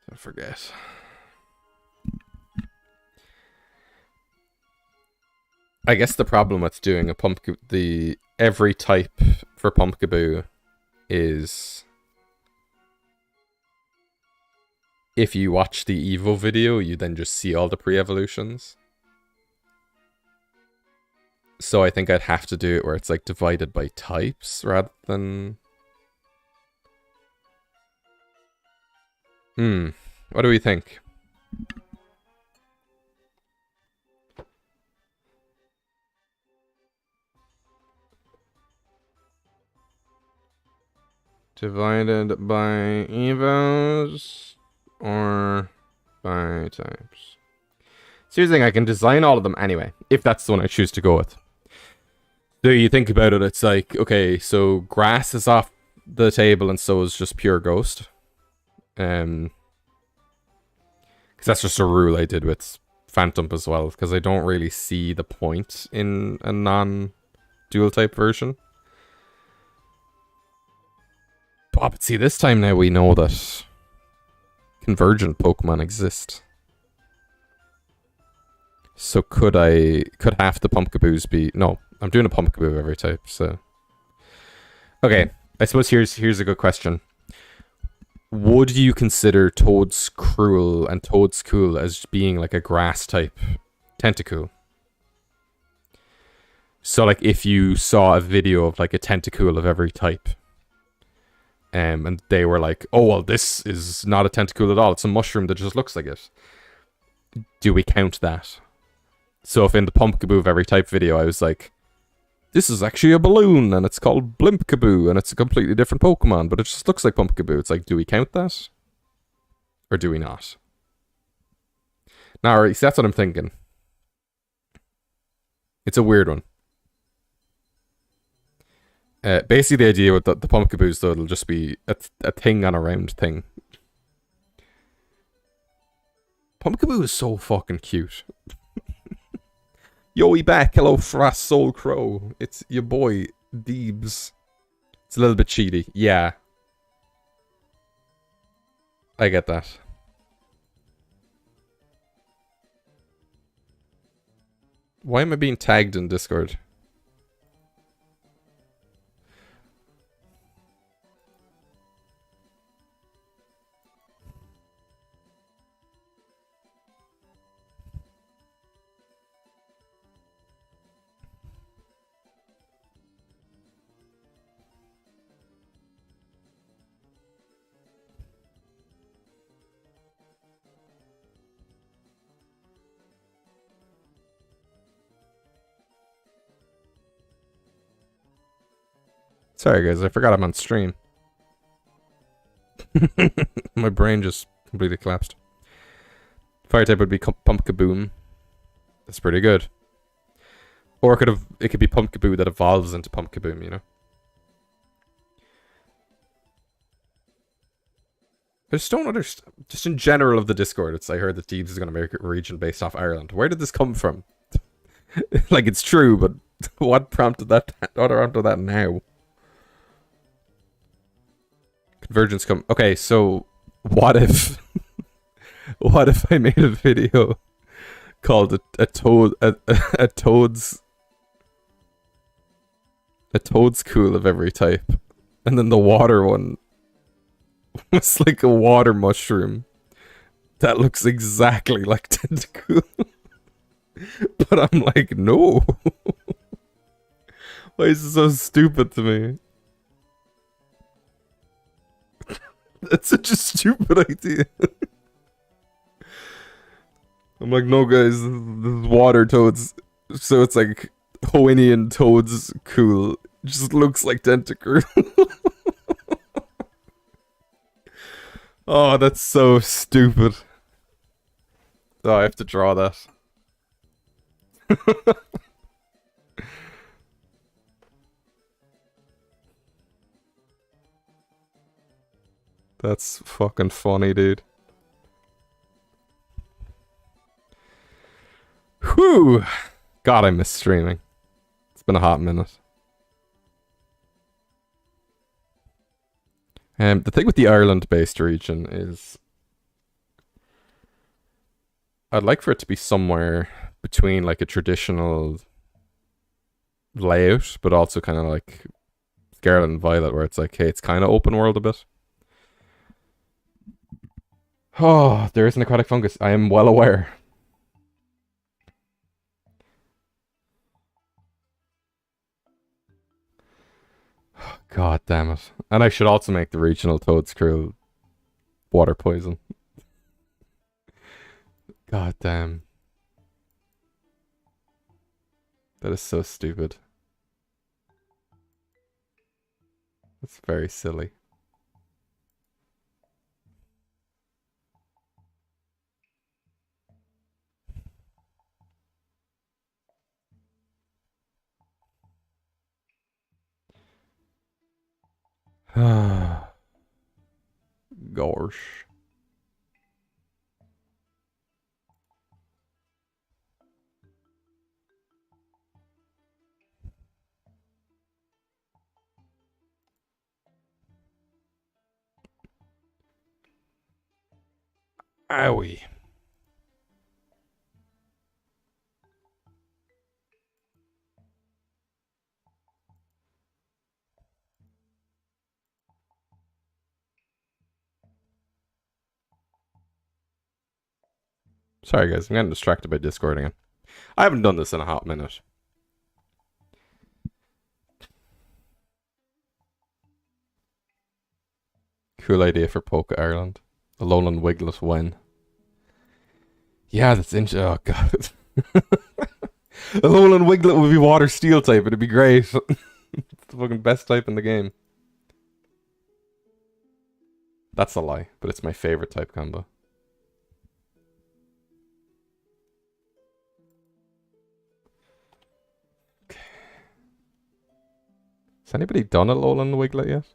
Don't forget. I guess the problem with doing a every type for Pumpkaboo is if you watch the Evo video, you then just see all the pre-evolutions. So I think I'd have to do it where it's like divided by types rather than... What do we think? Divided by evos or by types. So here's the thing, I can design all of them anyway, if that's the one I choose to go with. So you think about it, it's like, okay, so grass is off the table and so is just pure ghost. Because that's just a rule I did with Phantom as well, because I don't really see the point in a non-dual type version. But see, this time now we know that convergent Pokemon exist. So could half the Pumpkaboos be... No, I'm doing a Pumpkaboo of every type, so... Okay, I suppose here's a good question. Would you consider Toedscruel and Toedscool as being like a grass type Tentacool? So like if you saw a video of like a Tentacool of every type, and they were like, oh well, this is not a Tentacool at all, it's a mushroom that just looks like it. Do we count that? So if in the Pumpkaboo of every type video I was like, this is actually a balloon and it's called Blimpkaboo and it's a completely different Pokemon, but it just looks like Pumpkaboo. It's like, do we count that? Or do we not? Now, right, that's what I'm thinking. It's a weird one. Basically, the idea with the Pumpkaboos, though, it'll just be a thing on a round thing. Pumpkaboo is so fucking cute. Yo, we back. Hello, Frost Soul Crow. It's your boy, Deebs. It's a little bit cheaty. Yeah. I get that. Why am I being tagged in Discord? Sorry guys, I forgot I'm on stream. My brain just completely collapsed. Fire type would be Pumpkaboom. That's pretty good. Or it could be Pumpkaboo that evolves into Pumpkaboom, you know? I just don't understand. Just in general of the Discord, I heard that Deebs is going to make a region based off Ireland. Where did this come from? Like, it's true, but what prompted that? What prompted that now? Convergence come. Okay, so what if I made a video called a Toedscool of every type, and then the water one was like a water mushroom that looks exactly like Tentacool. But I'm like, no. Why is it so stupid to me? That's such a stupid idea. I'm like, no guys, this is water toads. So it's like Hoennian toads cool. It just looks like Tentacool. Oh, that's so stupid. Oh, I have to draw that. That's fucking funny, dude. Whew! God, I miss streaming. It's been a hot minute. The thing with the Ireland-based region is... I'd like for it to be somewhere between, like, a traditional layout, but also kind of like Scarlet and Violet, where it's like, hey, it's kind of open world a bit. Oh, there is an aquatic fungus. I am well aware. God damn it. And I should also make the regional Toad's Krill water poison. God damn. That is so stupid. That's very silly. Gosh. Owie. Sorry guys, I'm getting distracted by Discord again. I haven't done this in a hot minute. Cool idea for Poke Ireland. Alolan Wiglet when. Yeah, that's oh god. Alolan Wiglet would be water steel type, it'd be great. It's the fucking best type in the game. That's a lie, but it's my favorite type combo. Okay. Has anybody done Alolan Wiglet yet?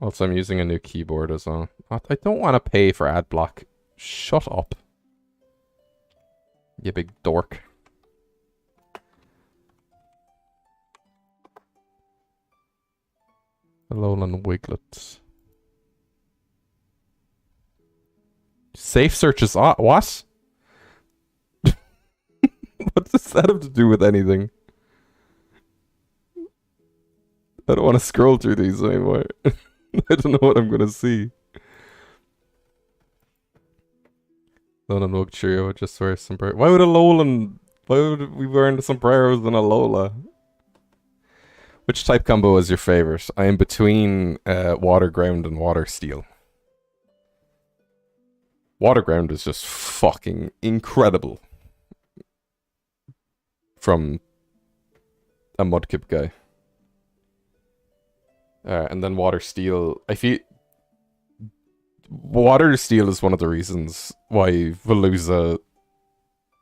Also, I'm using a new keyboard as well. I don't want to pay for ad block. Shut up. You big dork. Alolan Wiglet. Safe search is on. What? What does that have to do with anything? I don't want to scroll through these anymore. I don't know what I'm gonna see. Alolan Rogue Trio would just wear sombrero. Why would we wear sombreros than a Lola? Which type combo is your favorite? I am between Water Ground and Water Steel. Water Ground is just fucking incredible. From a Mudkip guy. And then Water Steel. I feel Water Steel is one of the reasons why Veluza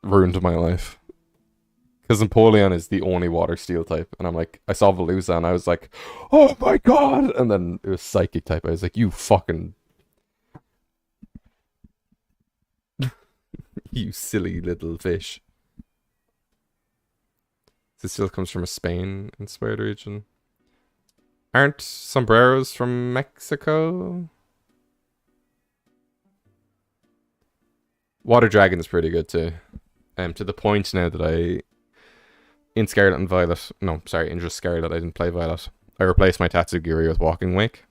ruined my life. Because Empoleon is the only Water Steel type. And I'm like, I saw Veluza and I was like, oh my god! And then it was Psychic type. I was like, you fucking... you silly little fish. This still comes from a Spain-inspired region. Aren't sombreros from Mexico? Water Dragon is pretty good too. To the point now that in Scarlet and Violet, no, sorry, in just Scarlet, I didn't play Violet. I replaced my Tatsugiri with Walking Wake.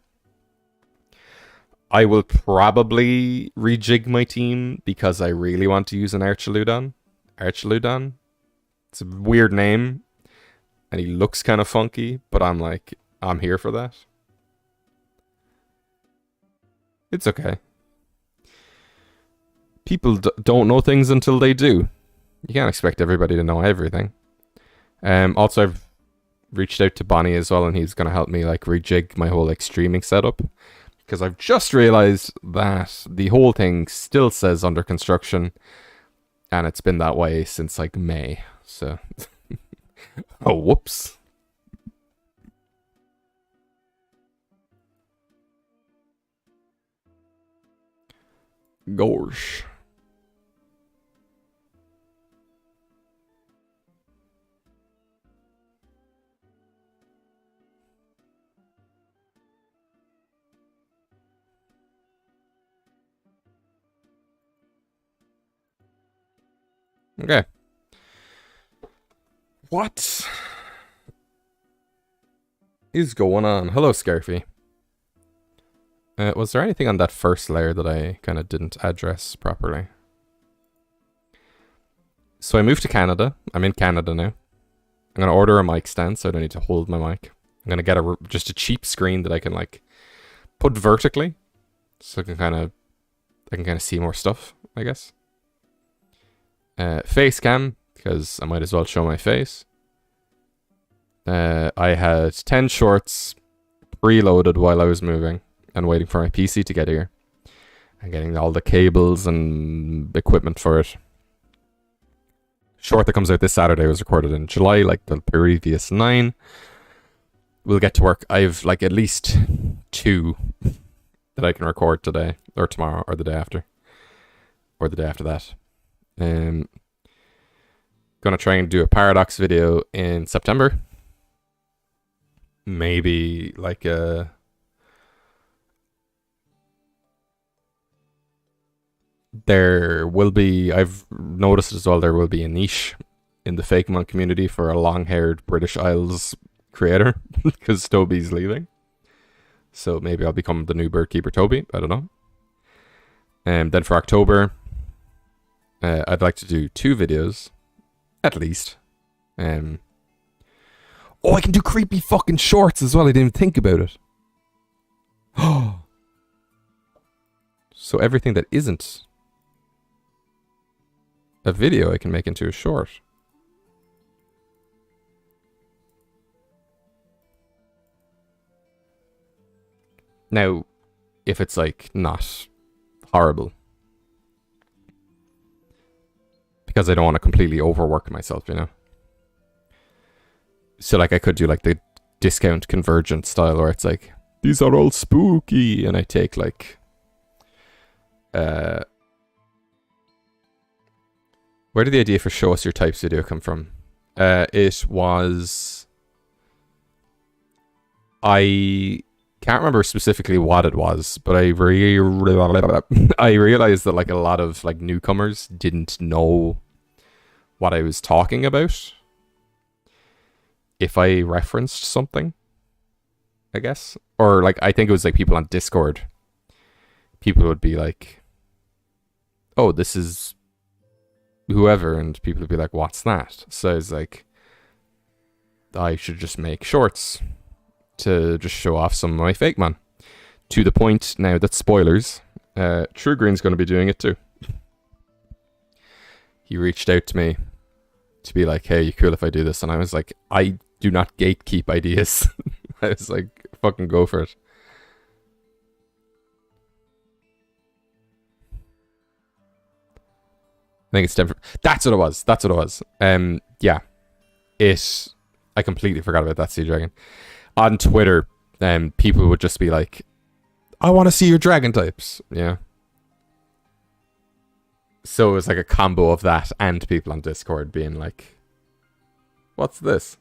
I will probably rejig my team because I really want to use an Archaludon. Archaludon. It's a weird name, and he looks kind of funky, but I'm like, I'm here for that. It's okay. People don't know things until they do. You can't expect everybody to know everything. Also, I've reached out to Bonnie as well, and he's going to help me like rejig my whole like streaming setup. Because I've just realized that the whole thing still says under construction, and it's been that way since like May. So, oh, whoops. Gosh. Okay. What is going on? Hello, Scarfy. Was there anything on that first layer that I kind of didn't address properly? So I moved to Canada. I'm in Canada now. I'm going to order a mic stand so I don't need to hold my mic. I'm going to get just a cheap screen that I can like put vertically so I can kind of see more stuff, I guess. Face cam, because I might as well show my face. I had 10 shorts preloaded while I was moving and waiting for my PC to get here. And getting all the cables and equipment for it. Short that comes out this Saturday was recorded in July, like the previous 9. We'll get to work. I've like at least 2 that I can record today, or tomorrow, or the day after. Or the day after that. Gonna try and do a Paradox video in September. Maybe like there will be, I've noticed as well, there will be a niche in the Fakemon community for a long-haired British Isles creator because Toby's leaving. So maybe I'll become the new Birdkeeper Toby. I don't know. And then for October, I'd like to do 2 videos, at least. Oh, I can do creepy fucking shorts as well. I didn't even think about it. So everything that isn't a video I can make into a short. Now, if it's like not horrible. Because I don't want to completely overwork myself, you know. So like I could do like the discount convergent style where it's like, these are all spooky, and I take like where did the idea for Show Us Your Types video come from? It was... I can't remember specifically what it was, but I realized that like a lot of like newcomers didn't know what I was talking about if I referenced something, I guess. Or like I think it was like people on Discord. People would be like, oh, this is whoever, and people would be like, what's that? So it's like, I should just make shorts to just show off some of my Fakemon. To the point now that spoilers, True Green's going to be doing it too. He reached out to me to be like, hey, you cool if I do this? And I was like, I do not gatekeep ideas. I was like, fucking go for it. I think it's time for... That's what it was. That's what it was. Yeah. I completely forgot about that Sea Dragon. On Twitter, people would just be like, I want to see your dragon types. Yeah. So it was like a combo of that and people on Discord being like, what's this?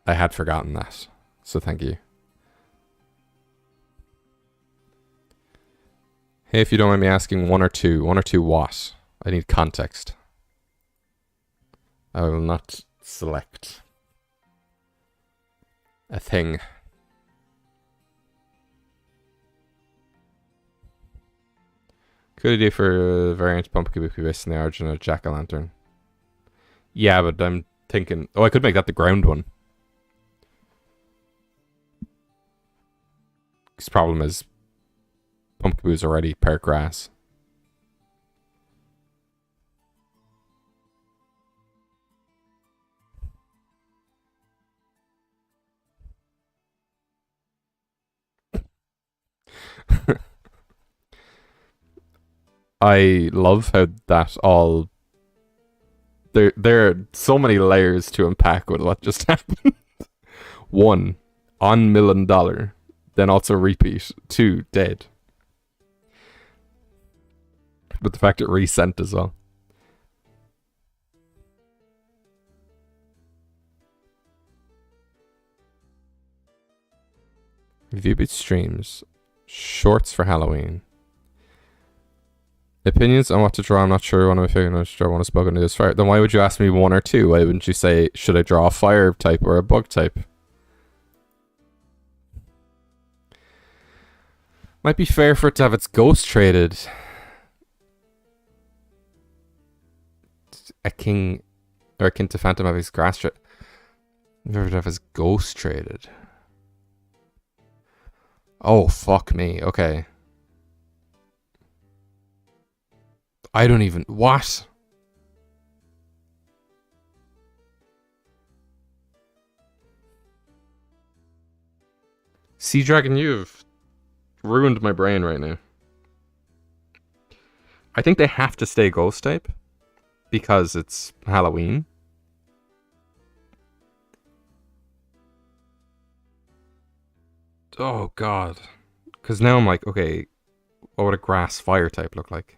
I had forgotten that. So thank you. Hey, if you don't mind me asking, one or two what? I need context. I will not select a thing. Good idea for a variant Pumpkin based on the origin of Jack-o'-lantern. Yeah, but I'm thinking... Oh, I could make that the ground one. His problem is Pumpkin is already part grass. I love how that all... There are so many layers to unpack with what just happened. 1, on $1 million. Then also repeat. 2, dead. But the fact it resent as well. Review bit streams. Shorts for Halloween. Opinions on what to draw. I'm not sure when I'm figuring out to draw one is bug and it is fire. Then why would you ask me 1 or 2? Why wouldn't you say, should I draw a fire type or a bug type? Might be fair for it to have its ghost traded. A king, or akin to Phantom have his grass traded. Never have his ghost traded. Oh, fuck me. Okay. I don't even... What? Sea Dragon, you've ruined my brain right now. I think they have to stay ghost type because it's Halloween. Oh god. Because now I'm like, okay, what would a grass fire type look like?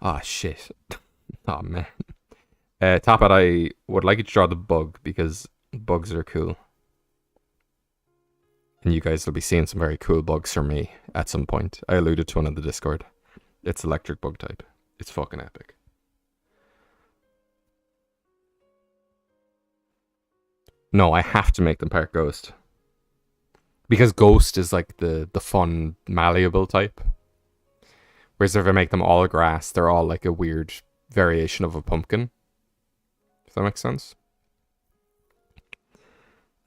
Ah, shit. Oh man. Top it, I would like you to draw the bug because bugs are cool. And you guys will be seeing some very cool bugs from me at some point. I alluded to one in the Discord. It's electric bug type. It's fucking epic. No, I have to make them part ghost. Because ghost is like the fun, malleable type. Whereas if I make them all grass, they're all like a weird variation of a pumpkin. Does that make sense?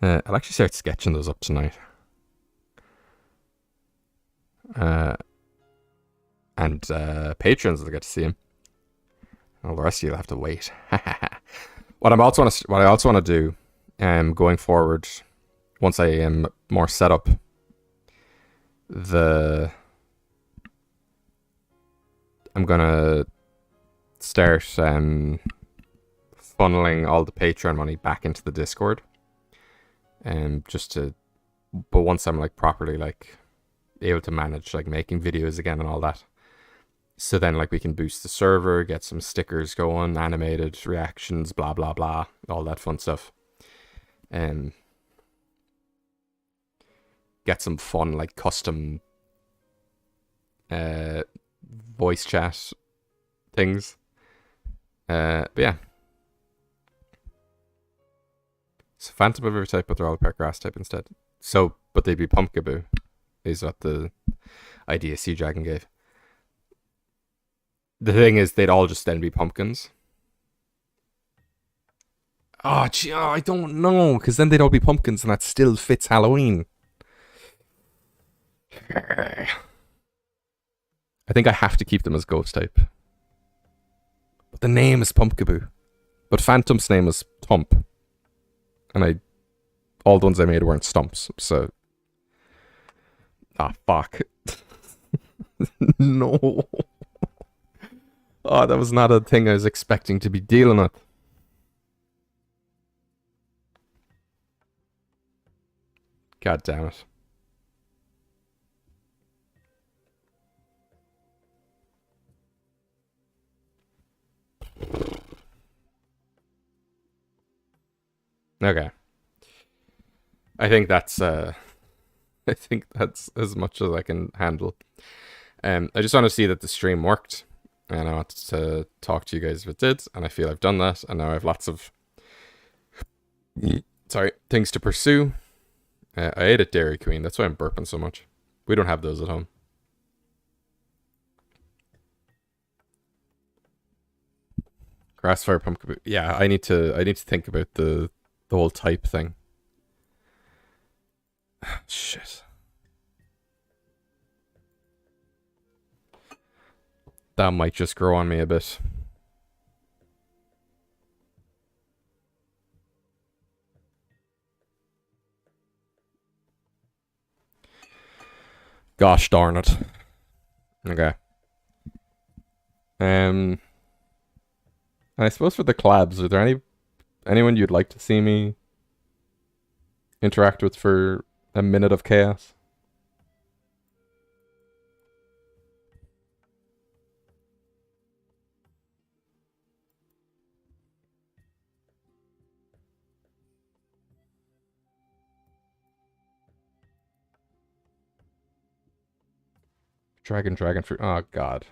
I'll actually start sketching those up tonight. And patrons will get to see him. Well, the rest of you will have to wait. What I also want to do, going forward, once I am more set up, I'm gonna start funneling all the Patreon money back into the Discord, but once I'm like properly like able to manage like making videos again and all that, so then like we can boost the server, get some stickers going, animated reactions, blah blah blah, all that fun stuff, and get some fun like custom voice chat things. But yeah, so Phantom of every type, but they're all part grass type instead. So, but they'd be Pumpkaboo, is what the idea Sea Dragon gave. The thing is, they'd all just then be pumpkins. Oh, gee, I don't know, because then they'd all be pumpkins, and that still fits Halloween. I think I have to keep them as ghost type. But the name is Pumpkaboo. But Phantom's name is Tump. And all the ones I made weren't stumps, so... Ah, fuck. No. Oh, that was not a thing I was expecting to be dealing with. God damn it. Okay. I think that's as much as I can handle. I just want to see that the stream worked, and I wanted to talk to you guys if it did, and I feel I've done that, and now I have lots of things to pursue. I ate at Dairy Queen, that's why I'm burping so much. We don't have those at home. Grassfire pumpkin. Yeah, I need to think about the whole type thing. Shit. That might just grow on me a bit. Gosh darn it. Okay. I suppose for the collabs, are there anyone you'd like to see me interact with for a minute of chaos? Dragon fruit. Oh god.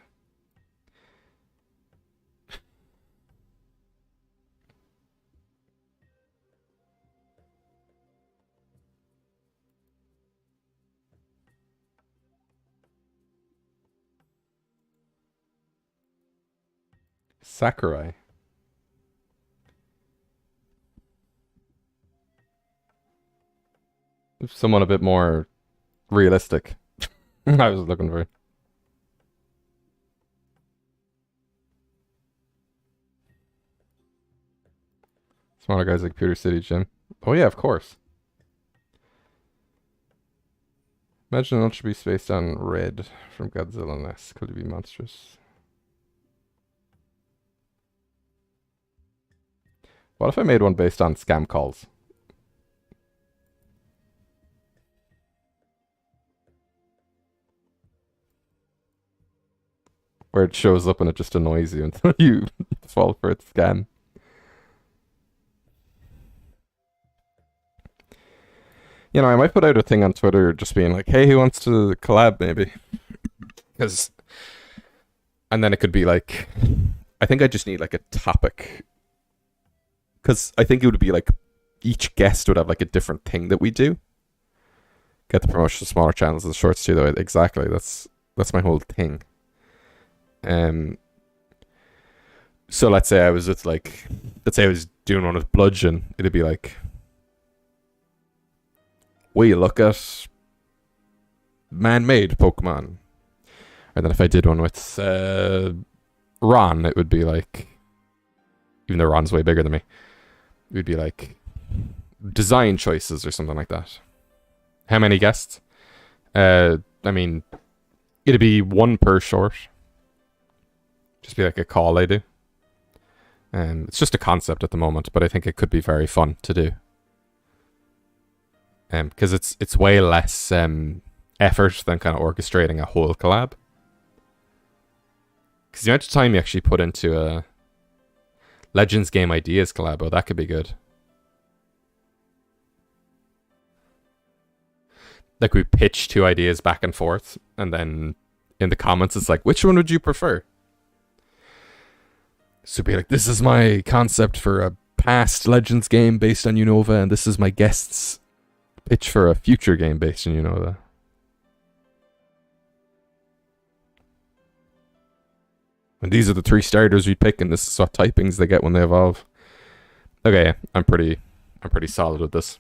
Sakurai. Someone a bit more realistic. I was looking for. Smaller guys like Computer City Gym. Oh yeah, of course. Imagine it should be based on Red from Godzilla Nest. Could it be monstrous? What if I made one based on scam calls? Where it shows up and it just annoys you until you fall for its scam. You know, I might put out a thing on Twitter just being like, hey, who wants to collab maybe? Because, and then it could be like, I think I just need like a topic. Because I think it would be like, each guest would have like a different thing that we do. Get the promotion to smaller channels and the shorts too, though. Exactly, that's my whole thing. So let's say I was doing one with Bludgeon, it'd be like, we look at man-made Pokemon. And then if I did one with Ron, it would be like, even though Ron's way bigger than me, it would be like design choices or something like that. How many guests? I mean, it'd be one per short. Just be like a call I do. It's just a concept at the moment, but I think it could be very fun to do. Because it's way less effort than kind of orchestrating a whole collab. Because the amount of time you actually put into a Legends Game Ideas collab, oh, that could be good. Like we pitch two ideas back and forth, and then in the comments it's like, which one would you prefer? So be like, this is my concept for a past Legends game based on Unova, and this is my guest's pitch for a future game based on Unova. And these are the three starters we pick, and this is what typings they get when they evolve. Okay, I'm pretty solid with this.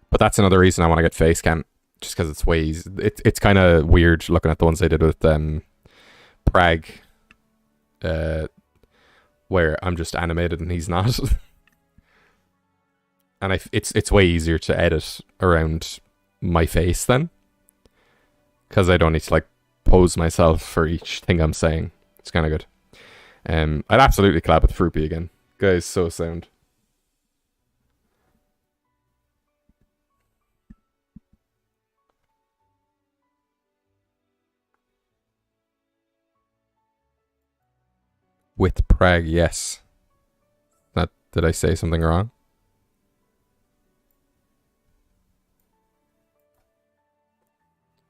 But that's another reason I want to get Facecam, just because it's ways. It's kind of weird looking at the ones they did with Prague, where I'm just animated and he's not. And it's way easier to edit around my face then, because I don't need to like pose myself for each thing I'm saying. It's kind of good. I'd absolutely collab with Fruipy again. Guys, so sound. With Prague, yes. Did I say something wrong?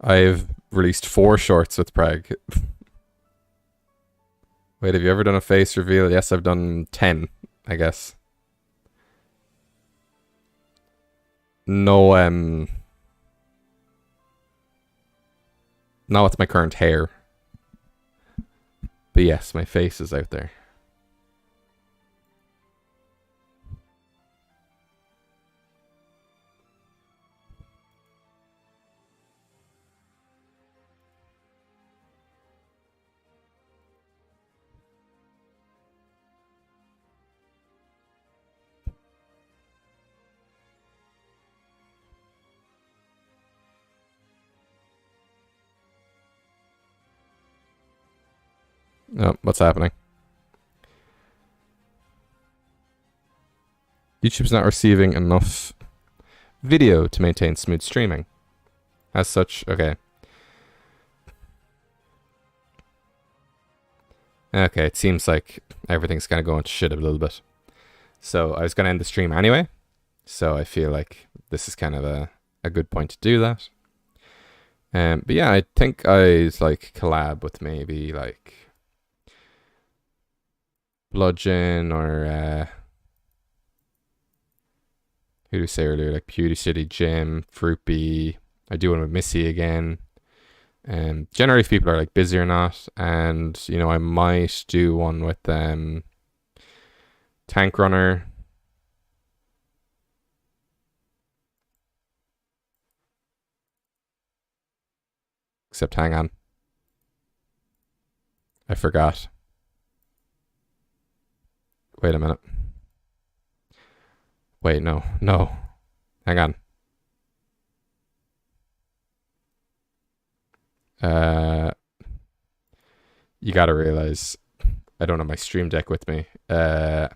I've released 4 shorts with Prague. Wait, have you ever done a face reveal? Yes, I've done 10, I guess. No, not with my current hair. But yes, my face is out there. Oh, what's happening? YouTube's not receiving enough video to maintain smooth streaming. As such, okay. Okay, it seems like everything's kind of going to shit a little bit. So I was going to end the stream anyway. So I feel like this is kind of a good point to do that. But yeah, I think I'd like collab with maybe like Bludgeon or Who did I say earlier? Like Beauty City, Jim, Fruit Bee. I do one with Missy again. And generally, if people are like busy or not, and you know, I might do one with Tank Runner. Except, hang on, I forgot. Wait a minute. Wait, no, hang on. You gotta realize I don't have my Stream Deck with me. Mm,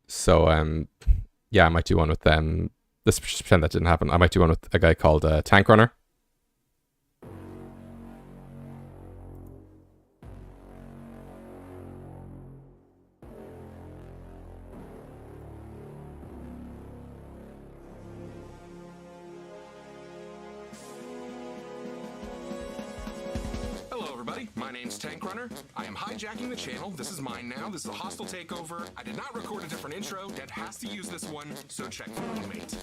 so yeah, I might do one with them. Let's pretend that didn't happen. I might do one with a guy called Tank Runner. My name's Tank Runner. I am hijacking the channel. This is mine now. This is a hostile takeover. I did not record a different intro. Dad has to use this one, so check the mate.